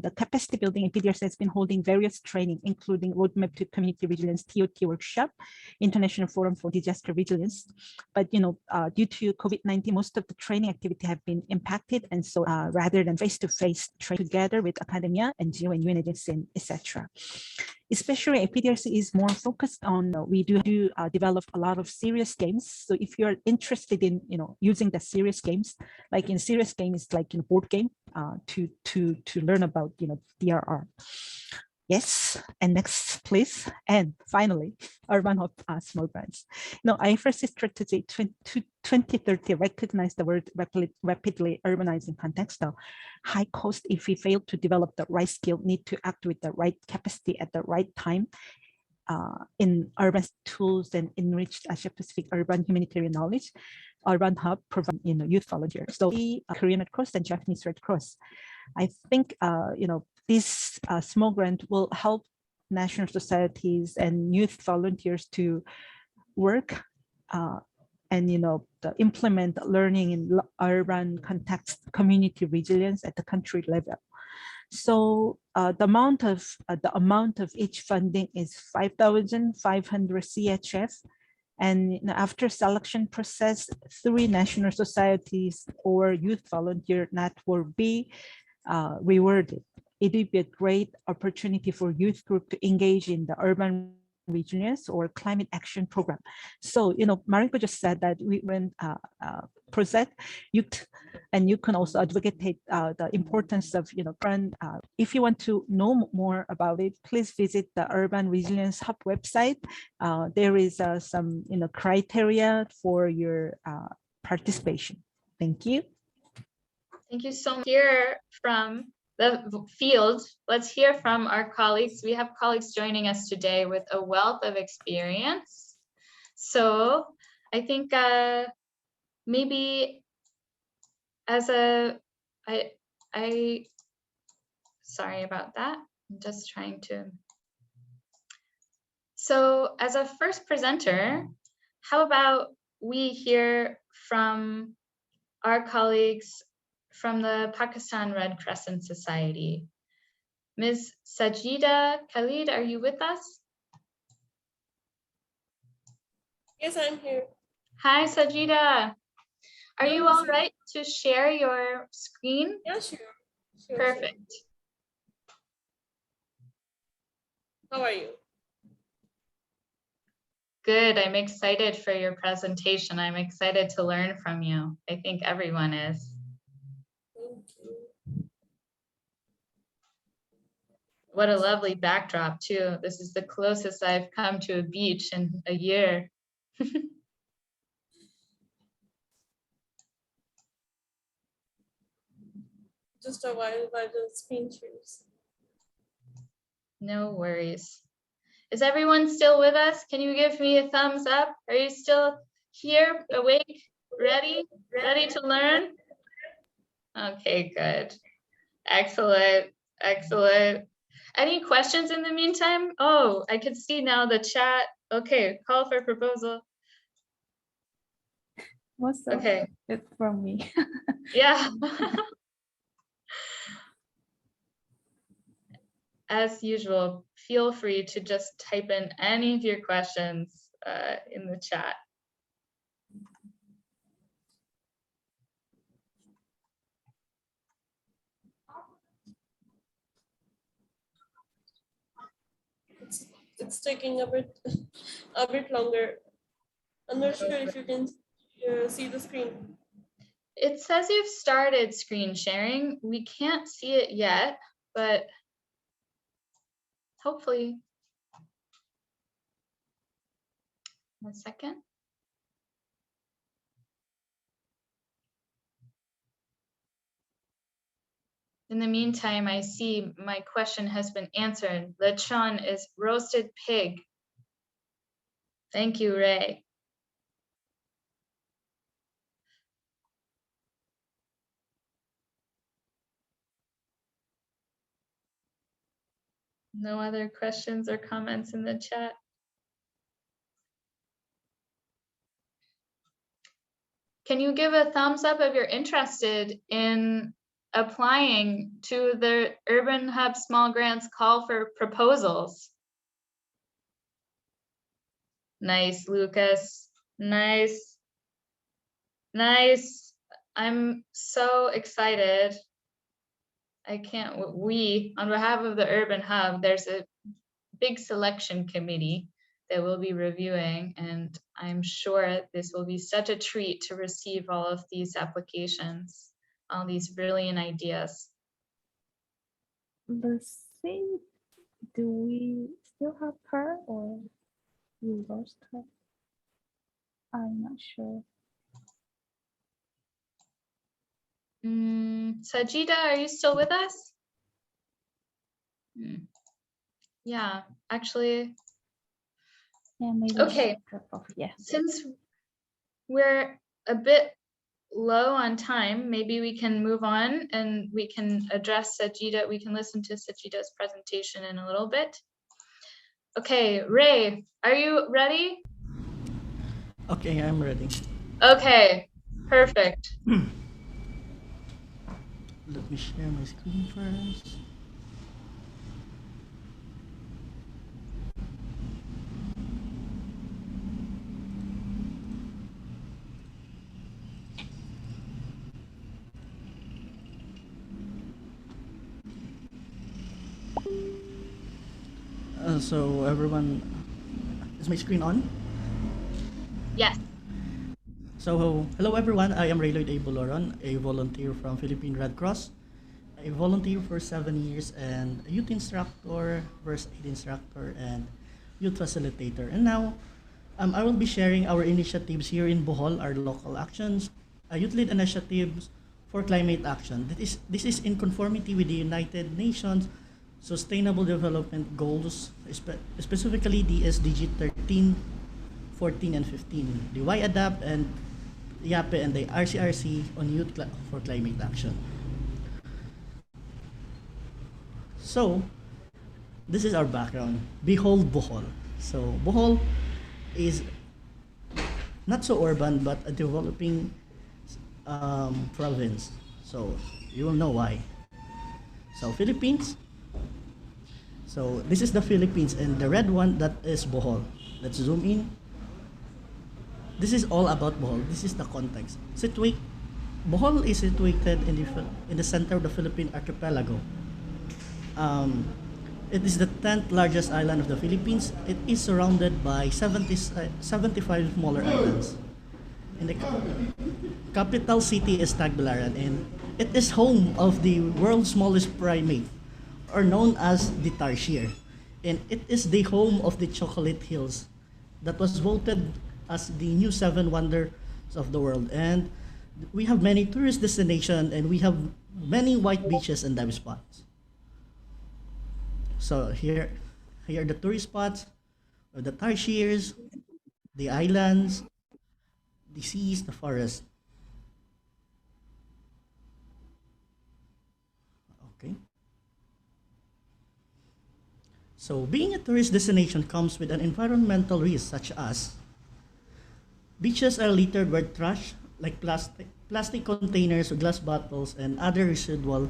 the capacity building, APDRC has been holding various training, including Roadmap to Community Resilience TOT workshop, International Forum for Disaster Resilience. But due to COVID-19, most of the training activity have been impacted, and so rather than face-to-face training together with academia, NGO, and UN agencies, etc. Especially APDRC is more focused on, we do develop a lot of serious games. So if you're interested in, using the serious games, like in serious games, like in board game, to learn about, DRR. Yes, and next, please. And finally, Urban Hub small grants. IFRC strategy 2030 recognized the word rapidly urbanizing context. Now, high cost if we fail to develop the right skill, need to act with the right capacity at the right time in urban tools and enriched Asia Pacific urban humanitarian knowledge. Urban Hub provide youth volunteers. So the Korean Red Cross and Japanese Red Cross. I think this small grant will help national societies and youth volunteers to work and implement learning in urban context, community resilience at the country level. So the amount of each funding is 5,500 CHF. And after selection process, 3 national societies or youth volunteer net will be rewarded. It will be a great opportunity for youth group to engage in the urban resilience or climate action program. So, Mariko just said that we run project youth, and you can also advocate the importance of, if you want to know more about it, please visit the Urban Resilience Hub website. There is some, criteria for your participation. Thank you. Thank you so much. Hear from the field. Let's hear from our colleagues. We have colleagues joining us today with a wealth of experience. So I think maybe as a, I, sorry about that. I'm just trying to. So as a first presenter, how about we hear from our colleagues from the Pakistan Red Crescent Society. Ms. Sajida Khalid, are you with us? Yes, I'm here. Hi, Sajida. Are you Hello, all Lucy. right to share your screen? Yeah, sure. Sure. Perfect. How are you? Good. I'm excited for your presentation. I'm excited to learn from you. I think everyone is. Thank you. What a lovely backdrop, too. This is the closest I've come to a beach in a year. Just a while the screen shares. No worries. Is everyone still with us? Can you give me a thumbs up? Are you still here, awake, ready to learn? Okay, good. Excellent, excellent. Any questions in the meantime? Oh, I can see now the chat. Okay, call for proposal. Most of Okay, it from me. yeah. As usual, feel free to just type in any of your questions in the chat. It's taking a bit longer. I'm not sure if you can see the screen. It says you've started screen sharing. We can't see it yet, but hopefully. 1 second. In the meantime, I see my question has been answered. Lechon is roasted pig. Thank you, Ray. No other questions or comments in the chat? Can you give a thumbs up if you're interested in applying to the Urban Hub Small Grants call for proposals? Nice, Lucas. Nice. Nice. I'm so excited. I can't, on behalf of the Urban Hub, there's a big selection committee that we'll be reviewing, and I'm sure this will be such a treat to receive all of these applications, all these brilliant ideas. Lucy, do we still have her or we lost her? I'm not sure. Sajida, are you still with us? Yeah, actually. Yeah, maybe. Okay. Yeah. Since we're a bit low on time, maybe we can move on and we can address Sajida. We can listen to Sajida's presentation in a little bit. Okay, Ray, are you ready? Okay, I'm ready. Okay, perfect. Let me share my screen first. So everyone, is my screen on? Yes. So hello everyone, I am Rayloyd A. Boloron, a volunteer from Philippine Red Cross. I volunteer for 7 years and a youth instructor, first aid instructor, and youth facilitator. And now, I will be sharing our initiatives here in Bohol, our local actions, youth-led initiatives for climate action. This is in conformity with the United Nations Sustainable Development Goals, specifically the SDG 13, 14, and 15. The Why Adapt and YAPE and the RCRC on Youth for Climate Action. So, this is our background. Behold Bohol. So, Bohol is not so urban but a developing province. So, you will know why. So, Philippines. So, this is the Philippines, and the red one, that is Bohol. Let's zoom in. This is all about Bohol. This is the context. Bohol is situated in the center of the Philippine archipelago. It is the 10th largest island of the Philippines. It is surrounded by 75 smaller islands. And the capital city is Tagbilaran, and it is home of the world's smallest primate, or known as the tarsier. And it is the home of the Chocolate Hills that was voted as the new 7 wonders of the world. And we have many tourist destinations, and we have many white beaches and dive spots. So here are the tourist spots, the tarsiers, the islands, the seas, the forest. Okay. So being a tourist destination comes with an environmental risk, such as beaches are littered with trash like plastic containers, glass bottles, and other residual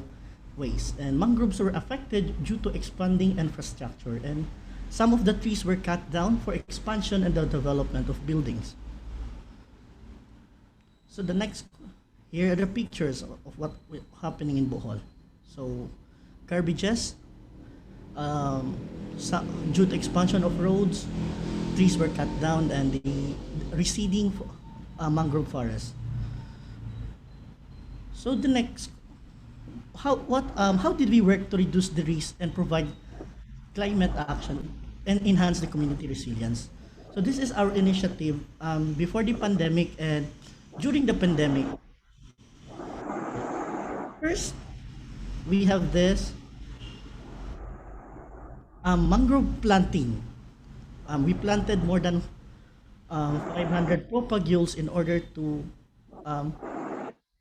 waste. And mangroves were affected due to expanding infrastructure, and some of the trees were cut down for expansion and the development of buildings. So here are the pictures of what happening in Bohol. So garbages, due to expansion of roads, trees were cut down, and the receding mangrove forest. So the next, how did we work to reduce the risk and provide climate action and enhance the community resilience? So this is our initiative before the pandemic and during the pandemic. First, we have this mangrove planting. We planted more than 500 propagules in order to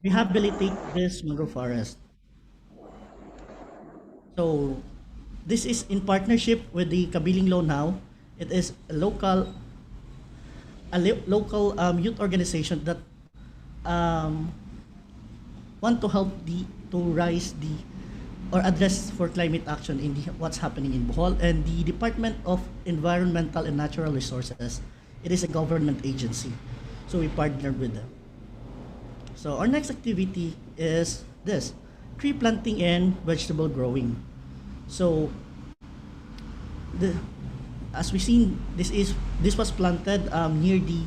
rehabilitate this mangrove forest. So this is in partnership with the Kabiling Law Now. It is a local youth organization that want to help to rise or address for climate action in what's happening in Bohol. And the Department of Environmental and Natural Resources, it is a government agency, so we partnered with them. So our next activity is this: tree planting and vegetable growing. So as we seen, this was planted near the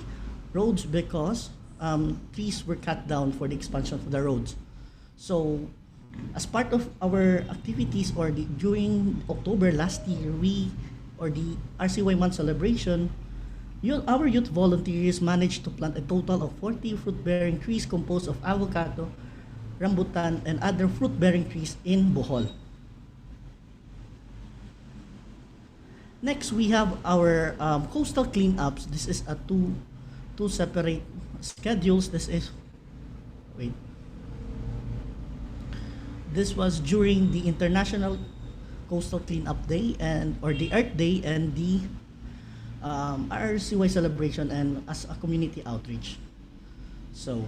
roads because trees were cut down for the expansion of the roads. So as part of our activities, during October last year, the RCY month celebration, our youth volunteers managed to plant a total of 40 fruit-bearing trees composed of avocado, rambutan, and other fruit-bearing trees in Bohol. Next, we have our coastal cleanups. This is a two separate schedules. This was during the International Coastal Cleanup Day or the Earth Day and the RCY celebration, and as a community outreach. So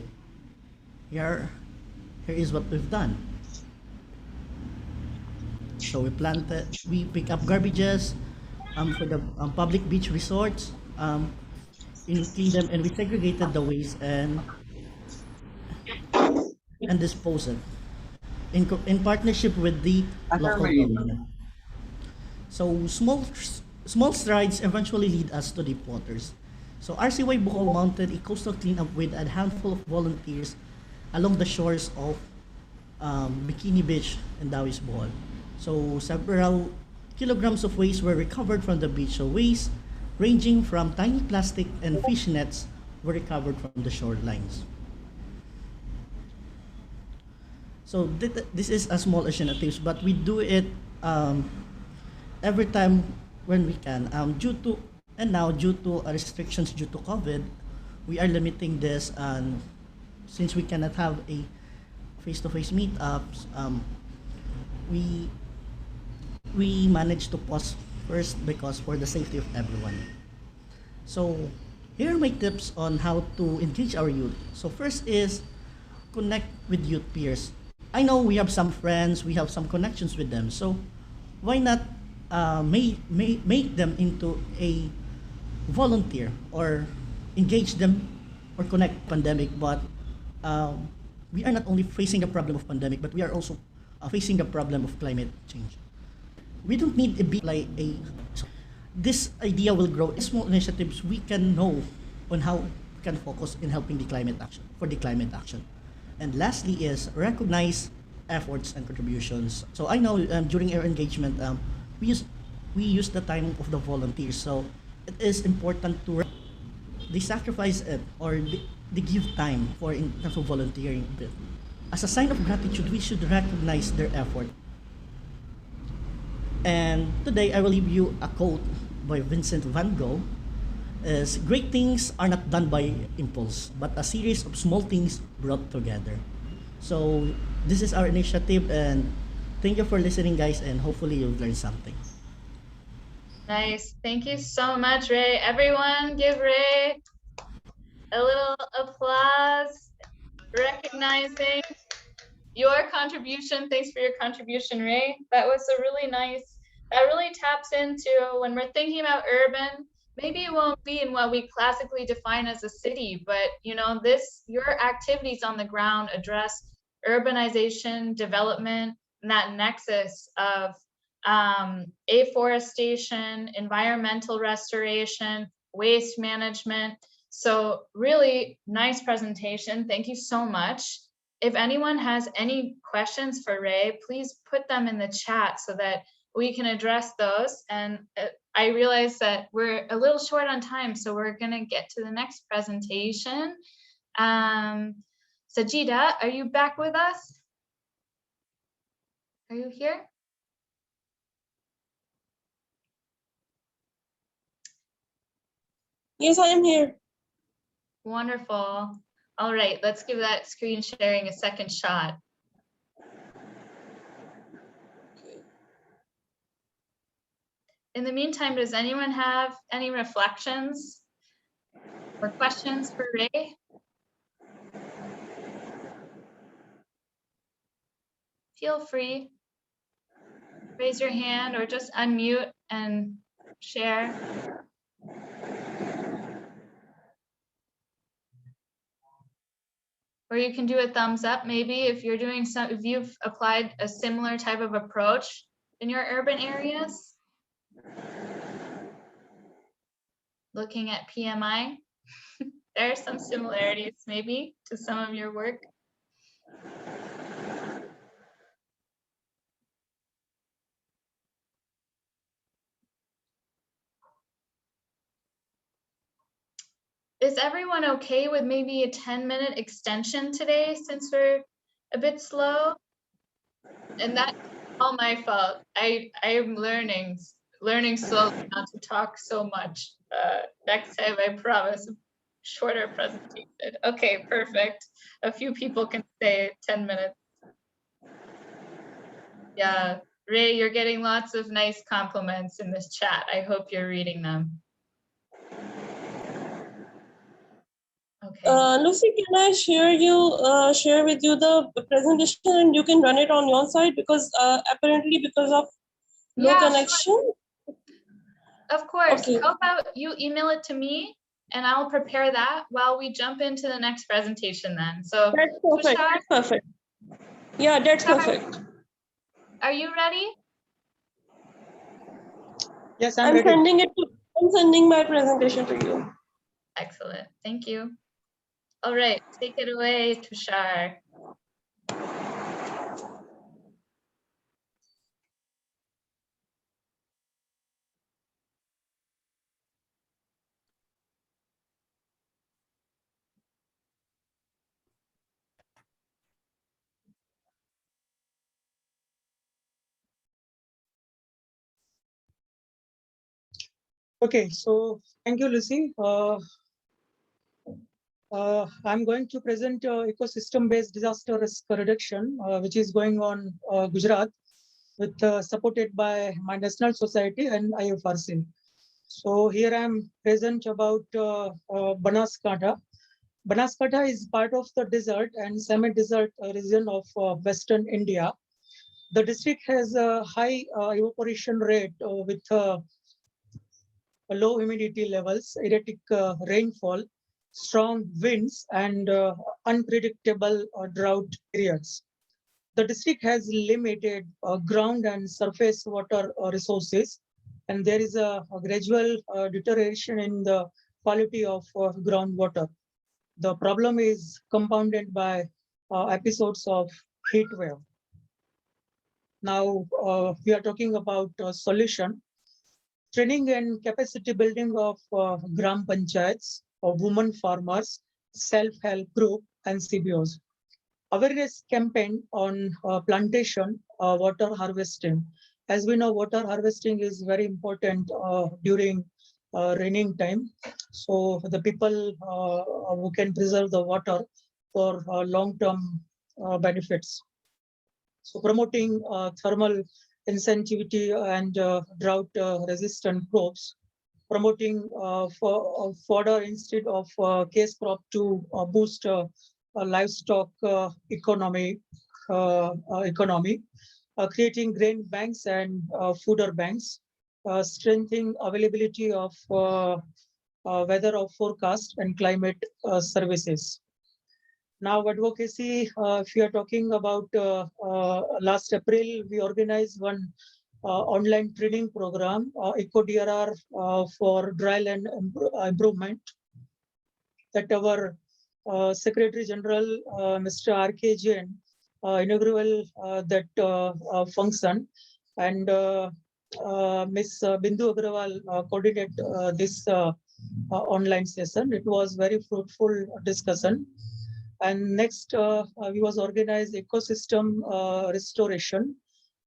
here is what we've done. So we pick up garbages for the public beach resorts, clean them, and we segregated the waste and dispose it in partnership with the local government. So small strides eventually lead us to deep waters. So RCY Bohol mounted a coastal cleanup with a handful of volunteers along the shores of Bikini Beach and Dawis Bohol. So several kilograms of waste were recovered from the beach. So waste ranging from tiny plastic and fish nets were recovered from the shorelines. So this is a small initiative, but we do it every time when we can. Due to restrictions due to COVID, we are limiting this since we cannot have a face-to-face meetups, we managed to pause first because for the safety of everyone. So here are my tips on how to engage our youth. So first is connect with youth peers. I know we have some friends, we have some connections with them. So why not make them into a volunteer or engage them or connect pandemic, but we are not only facing the problem of pandemic, but we are also facing the problem of climate change. We don't need a big like a. This idea will grow. Small initiatives we can know on how we can focus in helping the climate action for the climate action. And lastly is recognize efforts and contributions. So I know during our engagement, we use the time of the volunteers. So it is important to they sacrifice it or they give time for in terms of volunteering. As a sign of gratitude, we should recognize their effort. And today I will leave you a quote by Vincent van Gogh is great things are not done by impulse, but a series of small things brought together. So this is our initiative and thank you for listening guys and hopefully you've learned something. Nice. Thank you so much, Ray. Everyone give Ray a little applause, recognizing your contribution. Thanks for your contribution, Ray. That was a really nice, that really taps into when we're thinking about urban, maybe it won't be in what we classically define as a city, but you know, your activities on the ground address urbanization, development, and that nexus of afforestation, environmental restoration, waste management. So really nice presentation. Thank you so much. If anyone has any questions for Ray, please put them in the chat so that we can address those. And I realize that we're a little short on time, so we're gonna get to the next presentation. Sajida, are you back with us? Are you here? Yes, I am here. Wonderful. All right, let's give that screen sharing a second shot. In the meantime, does anyone have any reflections or questions for Ray? Feel free. Raise your hand or just unmute and share. Or you can do a thumbs up maybe if you're doing if you've applied a similar type of approach in your urban areas. Looking at PMI, there are some similarities maybe to some of your work. Is everyone okay with maybe a 10-minute extension today since we're a bit slow? And that's all my fault. I am learning slowly not to talk so much. Next time I promise a shorter presentation. Okay, perfect. A few people can say 10 minutes. Yeah, Ray, you're getting lots of nice compliments in this chat. I hope you're reading them. Okay. Lucy, can I share with you the presentation and you can run it on your side because apparently because of no connection. Sure. Of course. Okay. How about you email it to me and I'll prepare that while we jump into the next presentation then. So that's perfect. Tushar, That's perfect. Yeah, that's Tushar, perfect. Are you ready? Yes, I'm ready. I'm sending my presentation to you. Excellent. Thank you. All right, take it away, Tushar. Okay, so thank you, Lucy. I'm going to present ecosystem-based disaster risk reduction, which is going on Gujarat, with supported by my national society and IFRC. So here I'm present about Banaskantha. Banaskantha is part of the desert and semi-desert region of Western India. The district has a high evaporation rate with low humidity levels, erratic rainfall, strong winds, and unpredictable drought periods. The district has limited ground and surface water resources, and there is a gradual deterioration in the quality of groundwater. The problem is compounded by episodes of heat wave. Now we are talking about solution. Training and capacity building of gram panchayats, of women farmers, self-help group, and CBOs. Awareness campaign on plantation, water harvesting. As we know, water harvesting is very important during raining time. So the people who can preserve the water for long-term benefits. So promoting thermal insensitivity and drought resistant crops, promoting fodder instead of case crop to boost livestock economy, creating grain banks and fodder banks, strengthening availability of weather of forecast and climate services. Now, advocacy, if we are talking about last April, we organized one online training program, EcoDRR for dryland improvement, that our Secretary General, Mr. R.K. Jain, inaugural that function, and Ms. Bindu Agrawal coordinated this online session. It was very fruitful discussion. And next, we was organized ecosystem restoration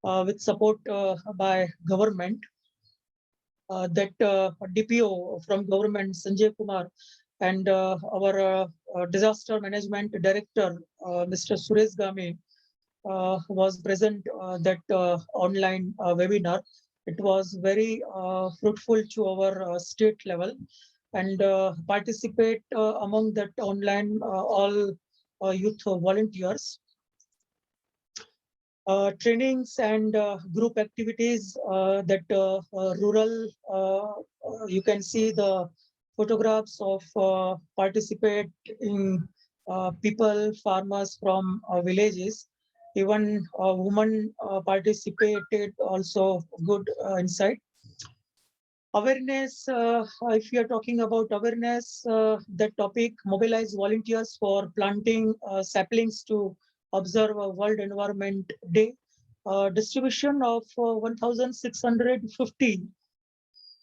with support by government. That DPO from government, Sanjay Kumar, and our disaster management director, Mr. Suresh Game, was present that online webinar. It was very fruitful to our state level, and participate among that online all youth volunteers. Trainings and group activities that rural, you can see the photographs of participating people, farmers from villages. Even women participated, also good insight. Awareness, if you are talking about awareness, the topic mobilize volunteers for planting saplings to observe a World Environment Day. Distribution of 1,650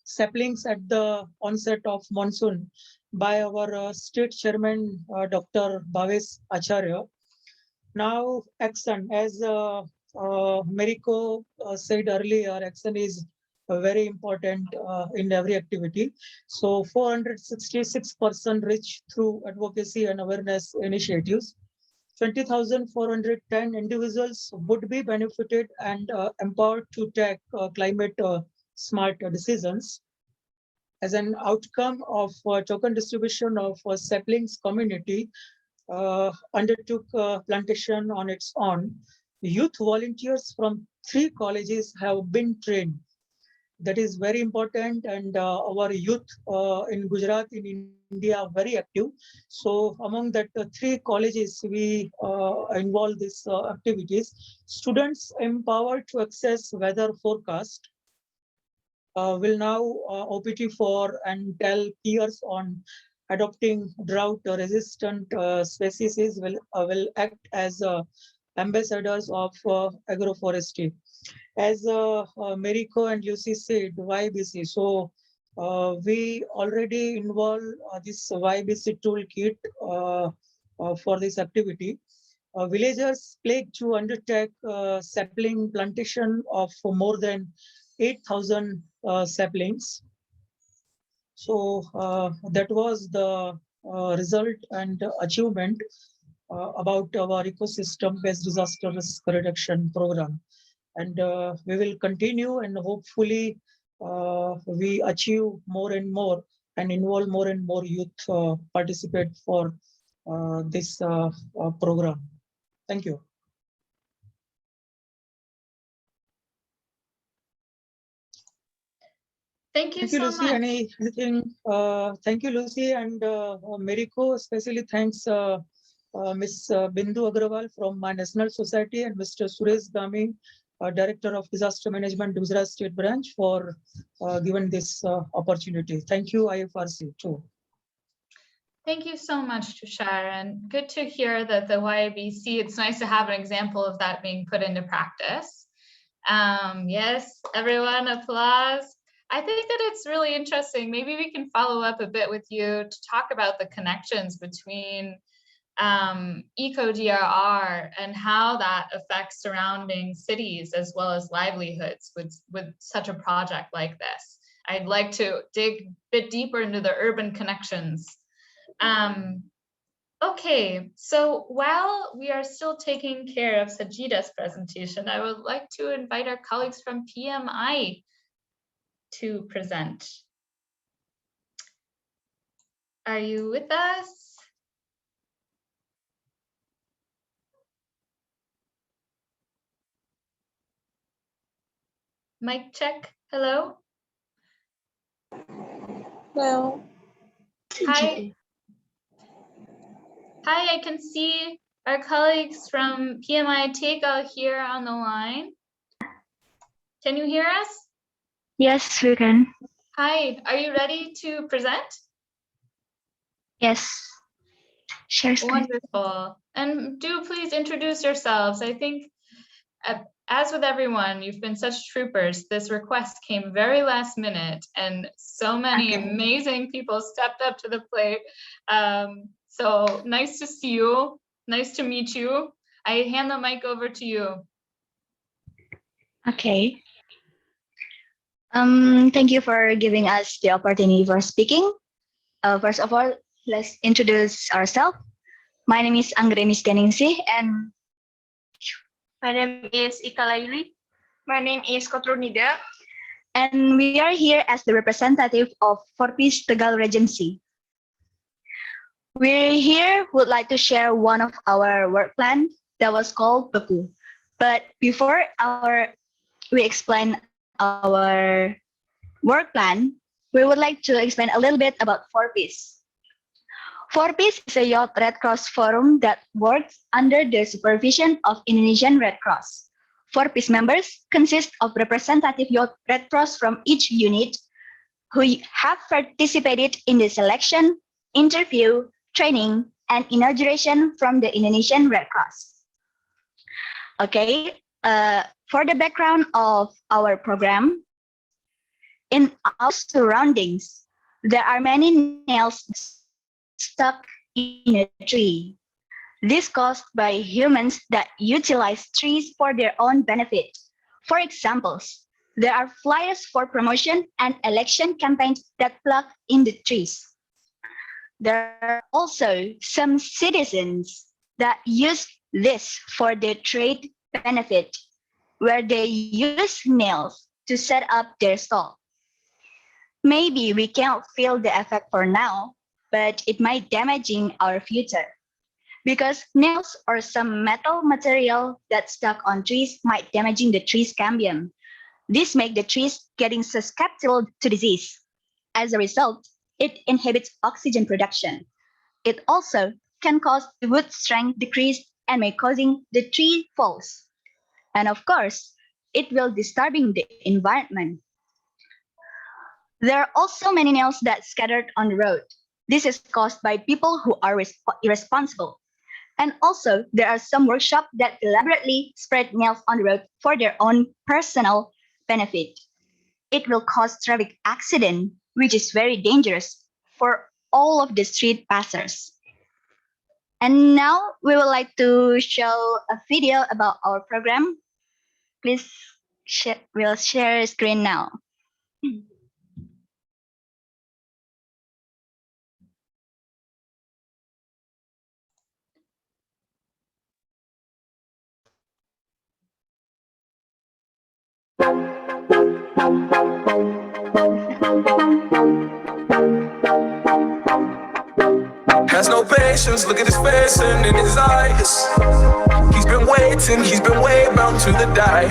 saplings at the onset of monsoon by our state chairman, Dr. Bhavesh Acharya. Now, action, as Mariko said earlier, action is very important in every activity. So 466% reach through advocacy and awareness initiatives. 20,410 individuals would be benefited and empowered to take climate smart decisions. As an outcome of token distribution of saplings community undertook plantation on its own. Youth volunteers from 3 colleges have been trained. That is very important, and our youth in Gujarat, in India, are very active. So among that 3 colleges, we involve these activities. Students empowered to access weather forecast will now OPT for and tell peers on adopting drought-resistant species will act as ambassadors of agroforestry. As Mariko and Lucy said, YBC. So we already involve this YBC toolkit for this activity. Villagers pledged to undertake sapling plantation of more than 8,000 saplings. So that was the result and achievement about our ecosystem-based disaster risk reduction program. And we will continue, and hopefully we achieve more and more and involve more and more youth participate for this program. Thank you. Thank you Thank you, so Lucy. much. Anything? Thank you, Lucy, and Meriko. Especially thanks Ms. Bindu Agrawal from my National Society and Mr. Suresh Gami, Director of Disaster Management, Gujarat State Branch, for giving this opportunity. Thank you, IFRC too. Thank you so much, Tushar, and good to hear that the YABC, it's nice to have an example of that being put into practice. Yes, everyone, applause. I think that it's really interesting. Maybe we can follow up a bit with you to talk about the connections between eco-DRR and how that affects surrounding cities as well as livelihoods with such a project like this. I'd like to dig a bit deeper into the urban connections. Okay, so while we are still taking care of Sajita's presentation, I would like to invite our colleagues from PMI to present. Are you with us? Mic check, hello? Well, Hi. Hi, I can see our colleagues from PMI Take here on the line. Can you hear us? Yes, we can. Hi, are you ready to present? Yes. Share screen. Wonderful. And do please introduce yourselves. I think, as with everyone, you've been such troopers. This request came very last minute, and so many amazing people stepped up to the plate. So nice to see you. Nice to meet you. I hand the mic over to you. Okay. Thank you for giving us the opportunity for speaking. First of all, let's introduce ourselves. My name is Anggrenis Ganingsih, and my name is Ika Laili. My name is Kotrunida. And we are here as the representative of Forpis Tegal Regency. We here would like to share one of our work plan that was called Beku. But before we explain our work plan, we would like to explain a little bit about Forpis. Forpis is a Youth Red Cross forum that works under the supervision of Indonesian Red Cross. Forpis members consist of representative Youth Red Cross from each unit who have participated in the selection, interview, training, and inauguration from the Indonesian Red Cross. Okay, for the background of our program, in our surroundings, there are many nails stuck in a tree. This caused by humans that utilize trees for their own benefit. For examples, there are flyers for promotion and election campaigns that plug in the trees. There are also some citizens that use this for their trade benefit, where they use nails to set up their stall. Maybe we can't feel the effect for now, but it might damaging our future. Because nails or some metal material that stuck on trees might damaging the tree's cambium. This makes the trees getting susceptible to disease. As a result, it inhibits oxygen production. It also can cause the wood strength decrease and may causing the tree falls. And of course, it will disturbing the environment. There are also many nails that scattered on the road. This is caused by people who are irresponsible. And also, there are some workshops that deliberately spread nails on the road for their own personal benefit. It will cause traffic accident, which is very dangerous for all of the street passers. And now we would like to show a video about our program. Please, we'll share screen now. Has no patience, look at his face and in his eyes. He's been way bound to the die.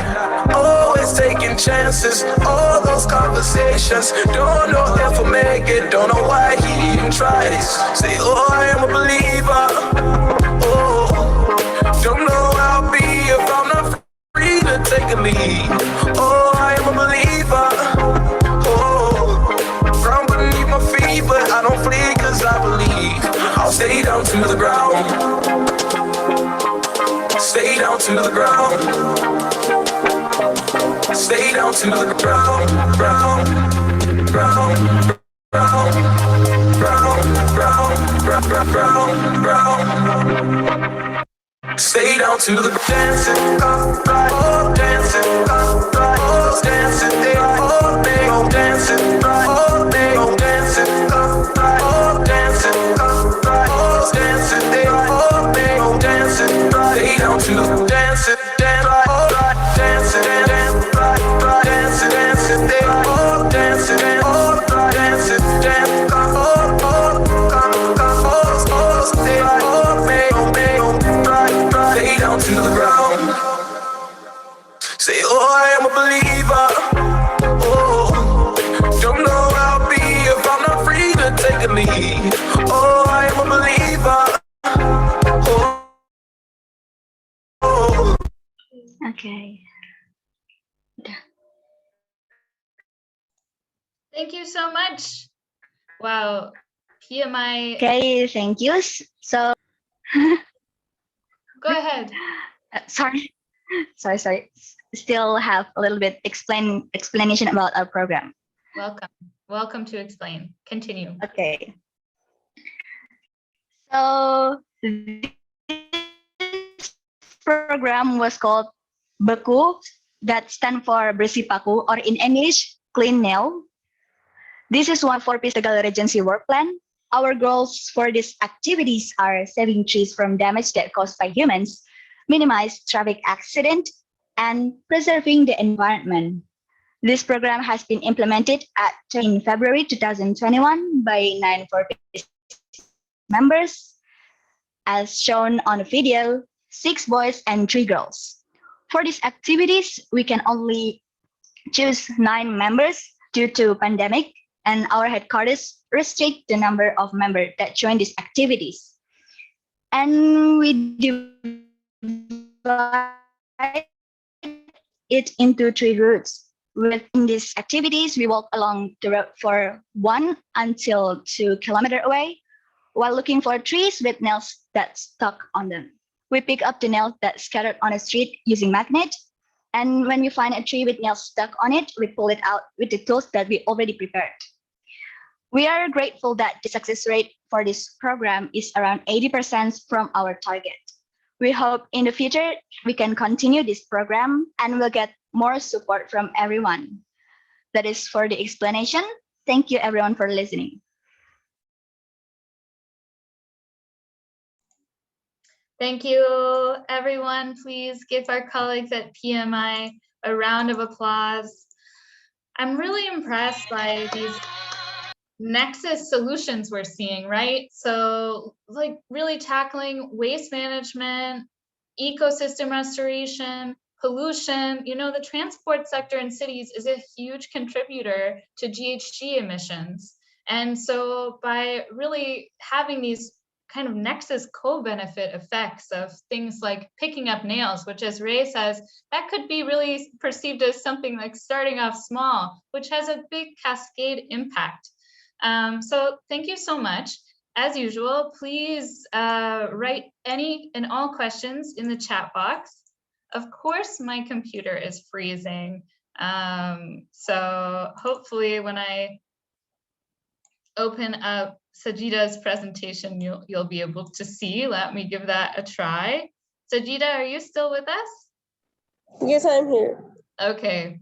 Always taking chances, all those conversations. Don't know if he'll make it, don't know why he even tries. Say, oh, I am a believer. Oh, don't know how I'll be if I'm not free to take a lead. Oh, I am a believer. Oh, ground beneath my feet, but I don't flee cause I believe. I'll stay down to the ground. Stay down to the ground. Stay down to the ground. Ground. Stay down to the dancing, oh, dancing, oh, dancing, oh, dancing, oh, dancing, oh, dancing, oh, dancing, oh, dancing, stay down to the dancing, dancing, dancing, dancing, dancing, stay down to the ground. Say, oh, I am a believer. Oh, don't know how I'll be if I'm not free to take a lead. Oh, I am a believer. Oh. Okay. Thank you so much. Wow, PMI. Okay, thank you. So, Go ahead. sorry. Still have a little bit explanation about our program. Welcome to explain. Continue. Okay. So this program was called Beku, that stands for Bersipaku, or in English, clean nail. This is one for Tegal Regency work plan. Our goals for these activities are saving trees from damage that caused by humans, minimize traffic accident, and preserving the environment. This program has been implemented in February 2021 by 940 members. As shown on the video, 6 boys and 3 girls. For these activities, we can only choose 9 members due to pandemic, and our headquarters restrict the number of members that join these activities. And we divide it into 3 routes. Within these activities, we walk along the road for 1 until 2 kilometers away, while looking for trees with nails that stuck on them. We pick up the nails that scattered on the street using magnet, and when we find a tree with nails stuck on it, we pull it out with the tools that we already prepared. We are grateful that the success rate for this program is around 80% from our target. We hope in the future we can continue this program and we'll get more support from everyone. That is for the explanation. Thank you everyone for listening. Thank you, everyone. Please give our colleagues at PMI a round of applause. I'm really impressed by these nexus solutions we're seeing, right? So like really tackling waste management, ecosystem restoration, pollution. You know, the transport sector in cities is a huge contributor to GHG emissions. And so by really having these kind of nexus co-benefit effects of things like picking up nails, which as Ray says, that could be really perceived as something like starting off small, which has a big cascade impact. So thank you so much. As usual, please write any and all questions in the chat box. Of course, my computer is freezing. So hopefully when I open up Sajida's presentation, you'll be able to see. Let me give that a try. Sajida, are you still with us? Yes, I'm here. Okay.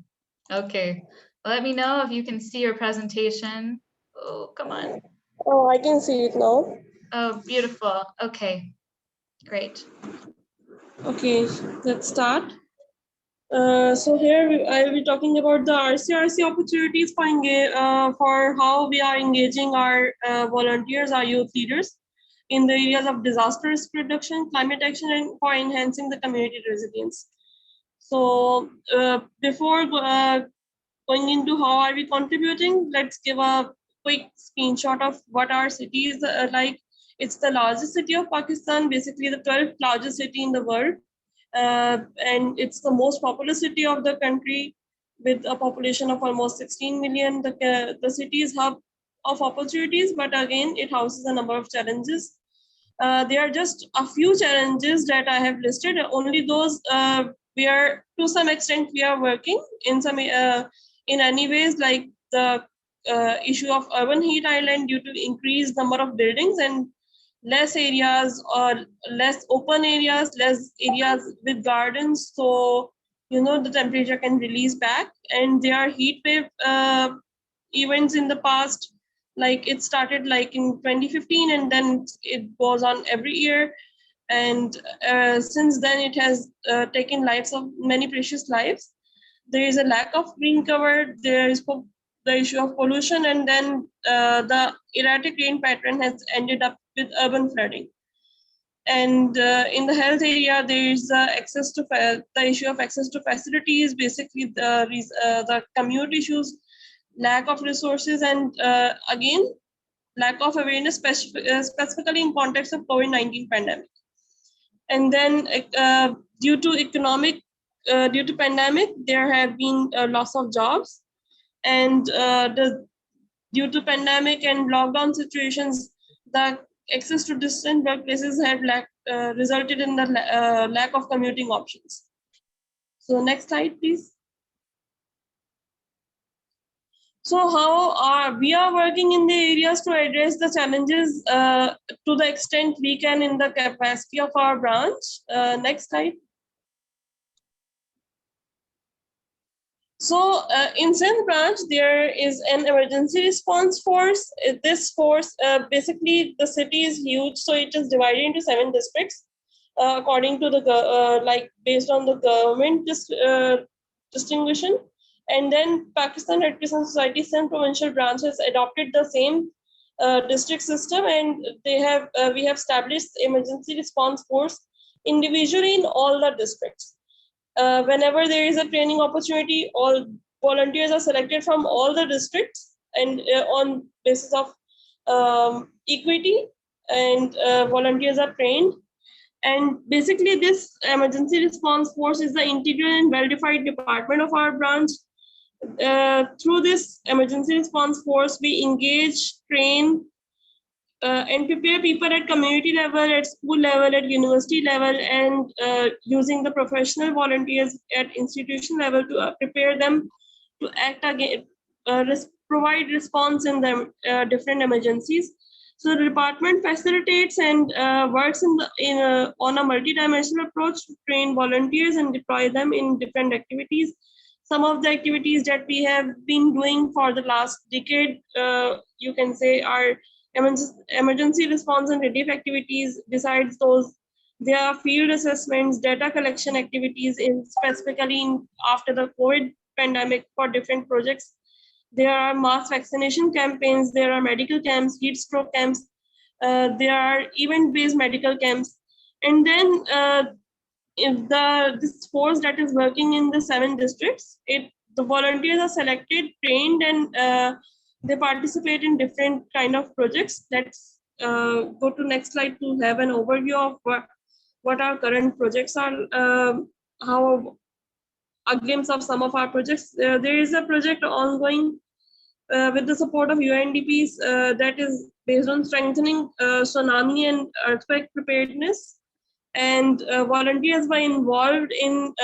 Let me know if you can see your presentation. Oh, come on. Oh, I can see it now. Oh, beautiful. Okay, great. Okay, let's start. So here I will be talking about the RC opportunities for how we are engaging our volunteers, our youth leaders in the areas of disaster risk reduction, climate action, and for enhancing the community resilience. So before going into how are we contributing, let's give a quick screenshot of what our city is like. It's the largest city of Pakistan, basically the 12th largest city in the world. And it's the most populous city of the country with a population of almost 16 million. The city is hub of opportunities, but again, it houses a number of challenges. There are just a few challenges that I have listed, only those where to some extent we are working in any ways, like the issue of urban heat island due to increased number of buildings and less areas or less open areas, less areas with gardens. So, the temperature can release back, and there are heat wave events in the past. Like it started like in 2015 and then it goes on every year. And since then it has taken lives of many precious lives. There is a lack of green cover, there is the issue of pollution, and then the erratic rain pattern has ended up with urban flooding. And in the health area, there is the issue of access to facilities, basically the commute issues, lack of resources, and again, lack of awareness specifically in context of COVID-19 pandemic. And then due to pandemic, there have been a loss of jobs, and due to pandemic and lockdown situations, the access to distant workplaces have resulted in the lack of commuting options. So next slide, please. So how we are working in the areas to address the challenges to the extent we can in the capacity of our branch. Next slide. So in Sindh branch, there is an emergency response force. This force, basically the city is huge, so it is divided into 7 districts according to the, based on the government distinguishing. And then Pakistan Red Crescent Society Sindh provincial branch has adopted the same district system, and we have established emergency response force individually in all the districts. Whenever there is a training opportunity, all volunteers are selected from all the districts, and on basis of equity, and volunteers are trained. And basically this emergency response force is the integral and well-defined department of our branch. Through this emergency response force, we engage, train, and prepare people at community level, at school level, at university level, and using the professional volunteers at institution level to prepare them to act again, provide response in the different emergencies. So the department facilitates and works on a multidimensional approach to train volunteers and deploy them in different activities. Some of the activities that we have been doing for the last decade, you can say, are emergency response and relief activities. Besides those, there are field assessments, data collection activities, specifically after the COVID pandemic for different projects. There are mass vaccination campaigns, there are medical camps, heat stroke camps, there are event-based medical camps. And then this force that is working in the 7 districts, the volunteers are selected, trained, and they participate in different kind of projects. Let's go to next slide to have an overview of what our current projects are, how a glimpse of some of our projects. There is a project ongoing with the support of UNDPs that is based on strengthening tsunami and earthquake preparedness. And volunteers were involved in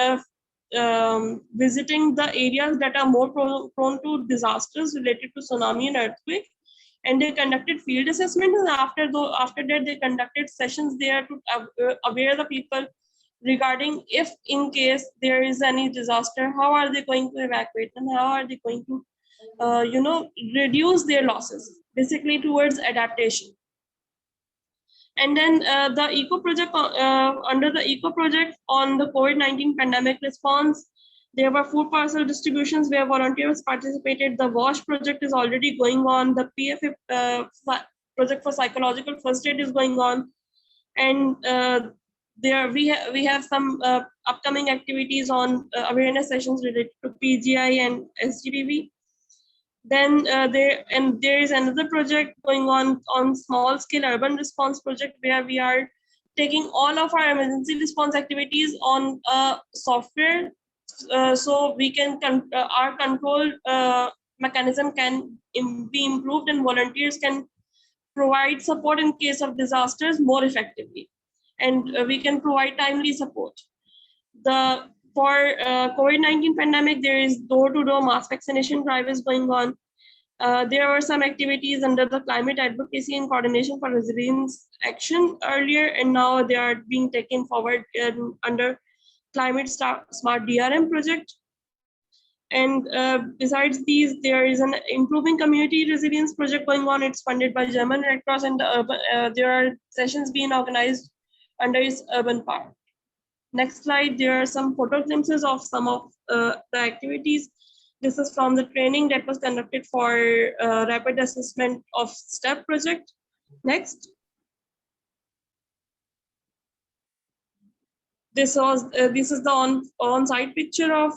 visiting the areas that are more prone to disasters related to tsunami and earthquake. And they conducted field assessment, and after that they conducted sessions there to aware the people regarding if in case there is any disaster, how are they going to evacuate and how are they going to reduce their losses, basically towards adaptation. And then the eco project, under the eco project on the COVID-19 pandemic response, There were food parcel distributions where volunteers participated. The WASH project is already going on. The PFA project for psychological first aid is going on. And there we have some upcoming activities on awareness sessions related to PGI and SGBV. Then there is another project going on small scale urban response project, where we are taking all of our emergency response activities on software, so we can our control mechanism can be improved, and volunteers can provide support in case of disasters more effectively, and we can provide timely support. For COVID-19 pandemic, there is door-to-door mass vaccination drive is going on. There were some activities under the climate advocacy and coordination for resilience action earlier, and now they are being taken forward under climate smart DRM project. And besides these, there is an improving community resilience project going on. It's funded by German Red Cross, and there are sessions being organized under its urban part. Next slide, there are some photo glimpses of some of the activities. This is from the training that was conducted for rapid assessment of STEP project. Next. This is the on-site picture of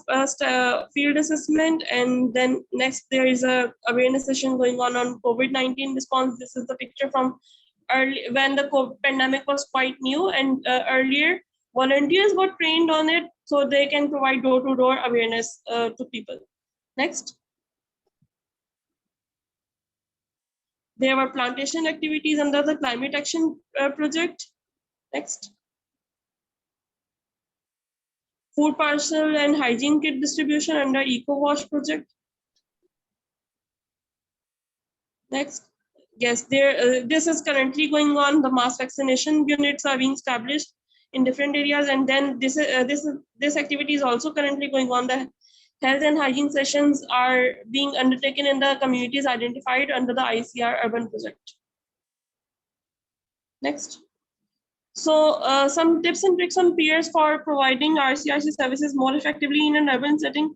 field assessment, and then next there is a awareness session going on COVID-19 response. This is the picture from early when the COVID pandemic was quite new, and earlier volunteers were trained on it, so they can provide door-to-door awareness to people. Next. There were plantation activities under the climate action project. Next. Food parcel and hygiene kit distribution under Eco-Wash project. Next. Yes, this is currently going on. The mass vaccination units are being established in different areas, and then this activity is also currently going on. The health and hygiene sessions are being undertaken in the communities identified under the ICR urban project. Next. So some tips and tricks on peers for providing RCRC services more effectively in an urban setting.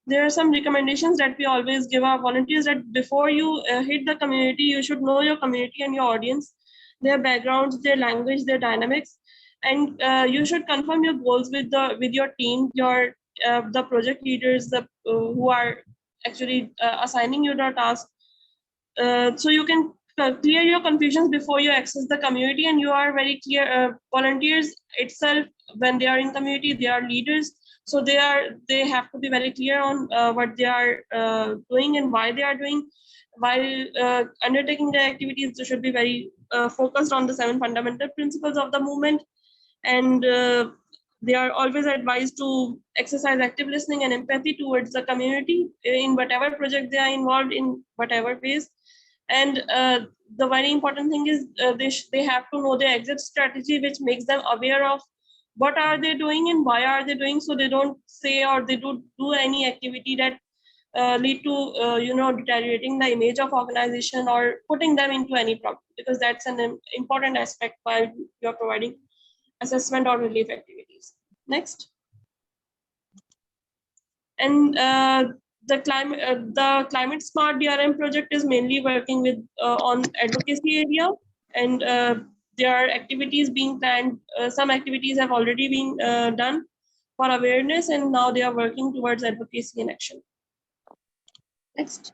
There are some recommendations that we always give our volunteers, that before you hit the community, you should know your community and your audience, their backgrounds, their language, their dynamics, and you should confirm your goals with your team, the project leaders, who are actually assigning you the task, so you can clear your confusions before you access the community, and you are very clear. Volunteers itself, when they are in community, they are leaders, so they have to be very clear on what they are doing and why they are doing. While undertaking the activities, they should be very focused on the 7 fundamental principles of the movement, and they are always advised to exercise active listening and empathy towards the community in whatever project they are involved in, whatever ways. And the very important thing is they have to know their exit strategy, which makes them aware of what are they doing and why are they doing, so they don't say or they don't do any activity that lead to deteriorating the image of organization or putting them into any problem, because that's an important aspect while you're providing assessment or relief activities. Next. And the climate smart DRM project is mainly working with on advocacy area, and there are activities being planned. Some activities have already been done for awareness, and now they are working towards advocacy and action. Next.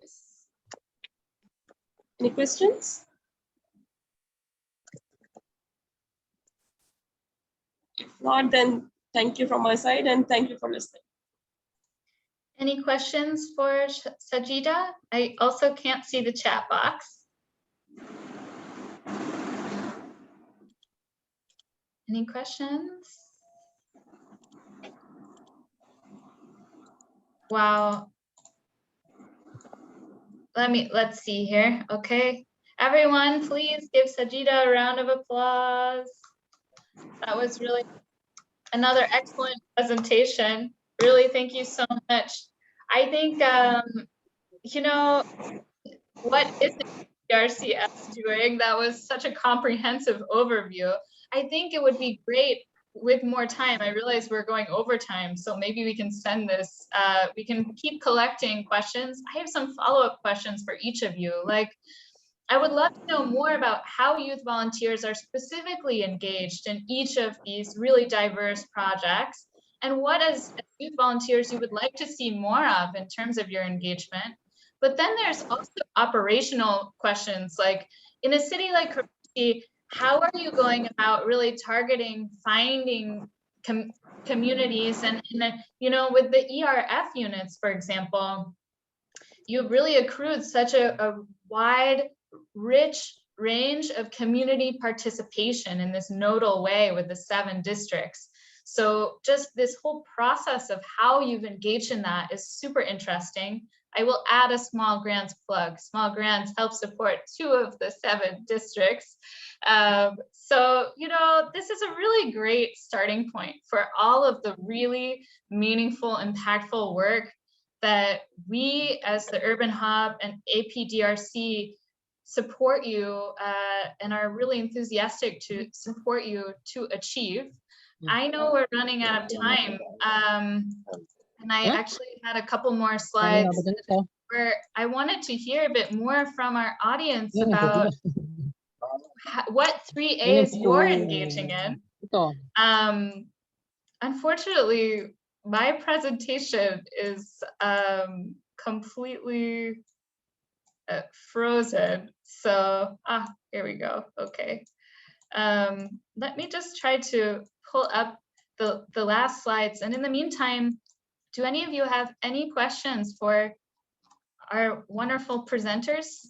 Yes. Any questions? If not, then thank you from my side, and thank you for listening. Any questions for Sajida? I also can't see the chat box. Any questions? Wow. Let's see here. Okay. Everyone, please give Sajida a round of applause. That was really another excellent presentation. Really, thank you so much. I think, what is the RCS doing? That was such a comprehensive overview. I think it would be great with more time, I realize we're going over time, so maybe we can send this, we can keep collecting questions. I have some follow-up questions for each of you. Like, I would love to know more about how youth volunteers are specifically engaged in each of these really diverse projects, and what as youth volunteers you would like to see more of in terms of your engagement. But then there's also operational questions, like in a city like Karachi, how are you going about really targeting, finding communities, and you know, with the ERF units, for example, you've really accrued such a wide, rich range of community participation in this nodal way with the 7 districts. So just this whole process of how you've engaged in that is super interesting. I will add a small grants plug. Small grants help support 2 of the 7 districts. So, you know, this is a really great starting point for all of the really meaningful, impactful work that we as the Urban Hub and APDRC support you and are really enthusiastic to support you to achieve. I know we're running out of time, and I actually had a couple more slides where I wanted to hear a bit more from our audience about what 3As you're engaging in. Unfortunately, my presentation is completely frozen. So, here we go. Okay. Let me just try to pull up the last slides. And in the meantime, do any of you have any questions for our wonderful presenters?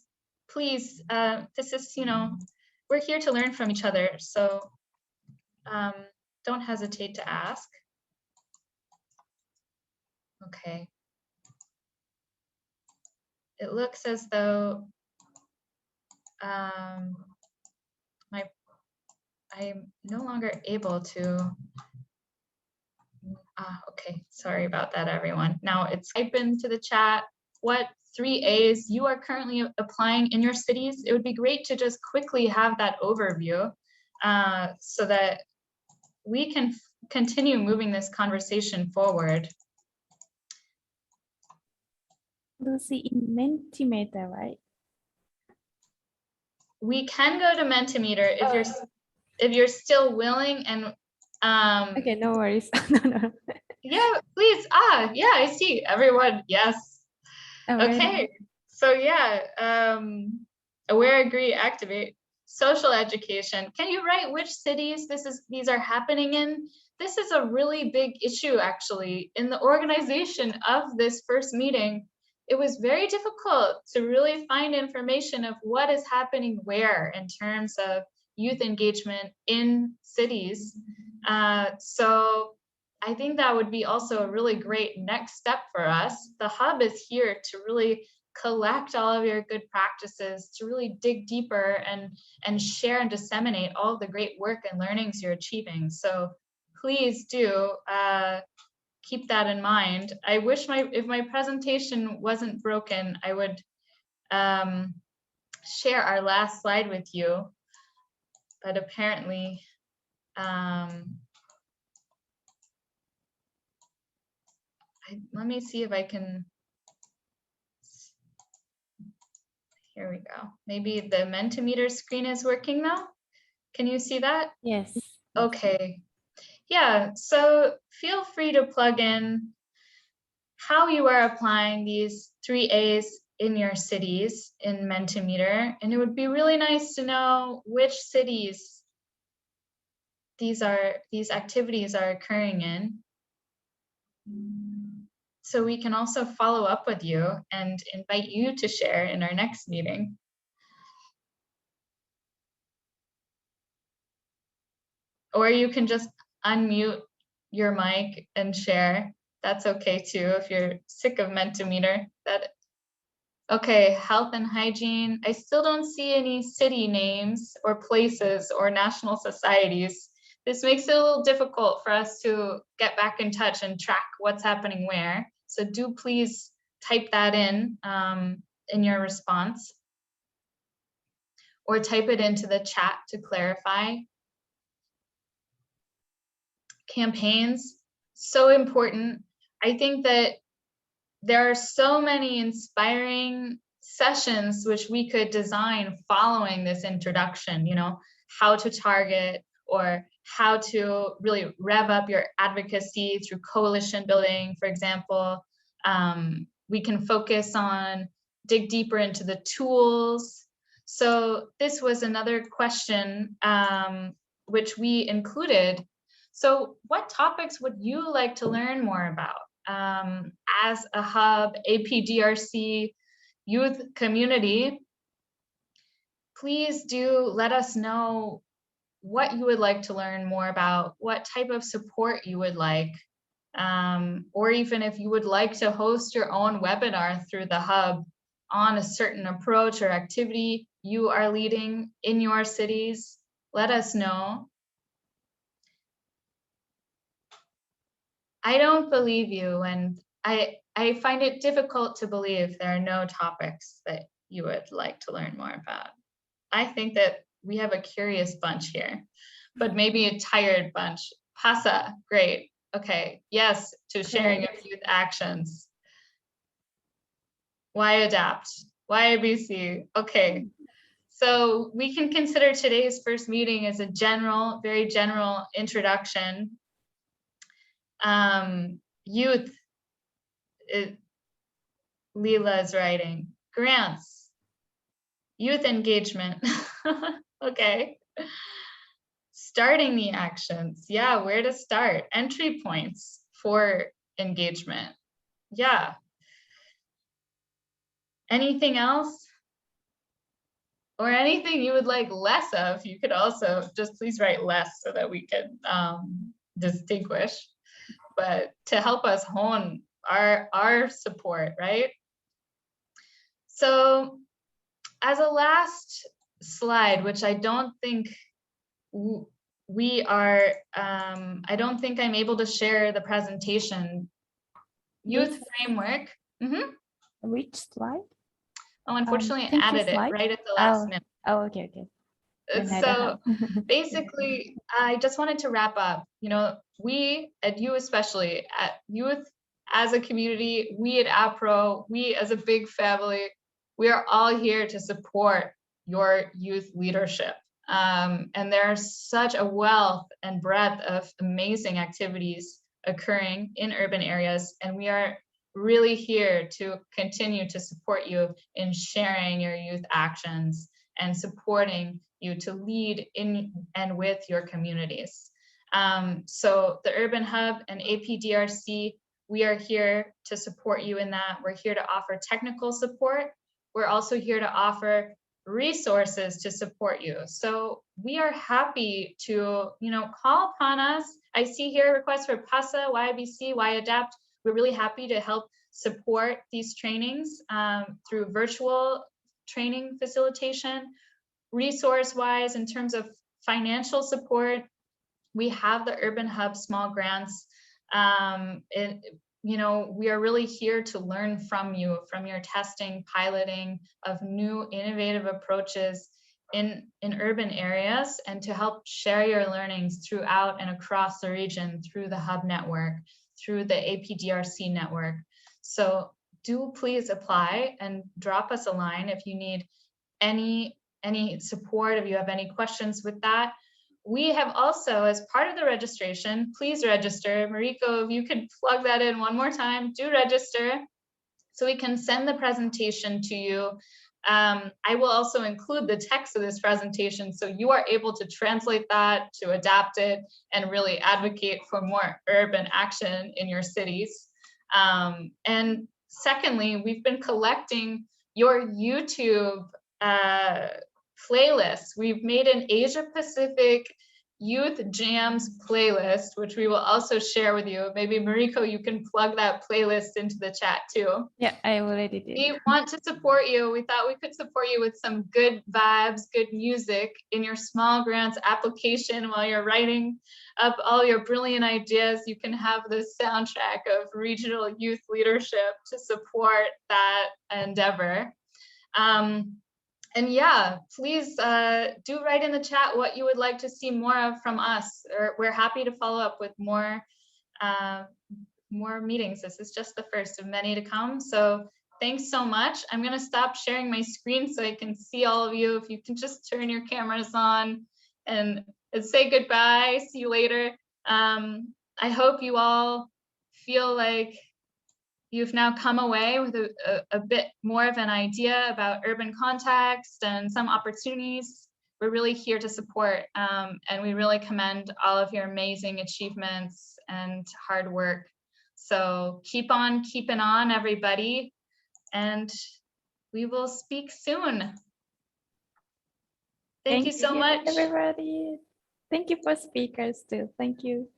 Please, this is, you know, we're here to learn from each other. So don't hesitate to ask. Okay. It looks as though I'm no longer able to. Okay, sorry about that, everyone. Now it's type into the chat what 3As you are currently applying in your cities. It would be great to just quickly have that overview so that we can continue moving this conversation forward. Lucy, in Mentimeter, right? We can go to Mentimeter if you're still willing, and okay, no worries. No. Yeah, please. Yeah, I see everyone. Yes. Okay. So yeah, aware, agree, activate. Social education. Can you write which cities these are happening in? This is a really big issue, actually. In the organization of this first meeting, it was very difficult to really find information of what is happening where in terms of youth engagement in cities. So I think that would be also a really great next step for us. The hub is here to really collect all of your good practices, to really dig deeper and share and disseminate all of the great work and learnings you're achieving. So please do keep that in mind. I wish if my presentation wasn't broken, I would share our last slide with you, but apparently let me see if I can. Here we go. Maybe the Mentimeter screen is working now. Can you see that? Yes. Okay. Yeah, so feel free to plug in how you are applying these 3As in your cities in Mentimeter. And it would be really nice to know which cities these activities are occurring in. So we can also follow up with you and invite you to share in our next meeting. Or you can just unmute your mic and share. That's okay too, if you're sick of Mentimeter. Okay, health and hygiene. I still don't see any city names or places or national societies. This makes it a little difficult for us to get back in touch and track what's happening where. So do please type that in your response, or type it into the chat to clarify. campaigns, so important. I think that there are so many inspiring sessions which we could design following this introduction, you know, how to target or how to really rev up your advocacy through coalition building, for example. We can focus on dig deeper into the tools. So this was another question which we included. So what topics would you like to learn more about? As a hub, APDRC youth community, please do let us know what you would like to learn more about, what type of support you would like, or even if you would like to host your own webinar through the hub on a certain approach or activity you are leading in your cities, let us know. I don't believe you, and I find it difficult to believe there are no topics that you would like to learn more about. I think that we have a curious bunch here, but maybe a tired bunch. Pasa, great. Okay, yes to sharing of youth actions. Why adapt? Why ABC? Okay, so we can consider today's first meeting as a general, very general introduction. Youth, Leela is writing, grants, youth engagement. Okay. Starting the actions. Yeah, where to start? Entry points for engagement. Yeah. Anything else? Or anything you would like less of? You could also just please write less so that we can distinguish. But to help us hone our support, right? So as a last slide, which I don't think we are, I don't think I'm able to share the presentation. Youth framework. Which slide? Oh, unfortunately, I added it right at the last minute. Oh, okay. So basically, I just wanted to wrap up. You know, we at you, especially at youth as a community, we at APRO, we as a big family, we are all here to support your youth leadership. And there's such a wealth and breadth of amazing activities occurring in urban areas, and we are really here to continue to support you in sharing your youth actions and supporting you to lead in and with your communities. So the Urban Hub and APDRC, we are here to support you in that. We're here to offer technical support. We're also here to offer resources to support you. So we are happy to, call upon us. I see here requests for PASA, YBC, YADAPT. We're really happy to help support these trainings through virtual training facilitation. Resource-wise, in terms of financial support, we have the Urban Hub small grants. We are really here to learn from you, from your testing, piloting of new innovative approaches in urban areas, and to help share your learnings throughout and across the region through the Hub network, through the APDRC network. So do please apply and drop us a line if you need any support, if you have any questions with that. We have also, as part of the registration, please register. Mariko, if you could plug that in one more time, do register so we can send the presentation to you. I will also include the text of this presentation so you are able to translate that, to adapt it, and really advocate for more urban action in your cities. And secondly, we've been collecting your YouTube playlists. We've made an Asia Pacific Youth Jams playlist, which we will also share with you. Maybe Mariko, you can plug that playlist into the chat too. Yeah, I already did. We want to support you. We thought we could support you with some good vibes, good music in your small grants application while you're writing up all your brilliant ideas. You can have the soundtrack of regional youth leadership to support that endeavor. And yeah, please do write in the chat what you would like to see more of from us, or we're happy to follow up with more meetings. This is just the first of many to come. So thanks so much. I'm gonna stop sharing my screen so I can see all of you. If you can just turn your cameras on and say goodbye, see you later. I hope you all feel like you've now come away with a bit more of an idea about urban context and some opportunities. We're really here to support, and we really commend all of your amazing achievements and hard work. So keep on keeping on, everybody, and we will speak soon. Thank you so much. everybody. Thank you for speakers too. Thank you.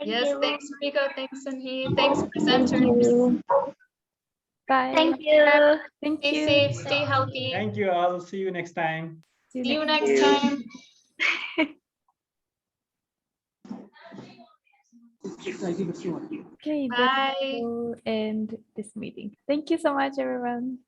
Yes, thanks, Rico. Thanks, Sanhee. Thanks, presenters. Thank you. Bye. Thank you. Thank Stay you. safe, stay healthy. Thank you all. See you next time. See you next time. Okay, Bye. we'll end this meeting. Thank you so much, everyone.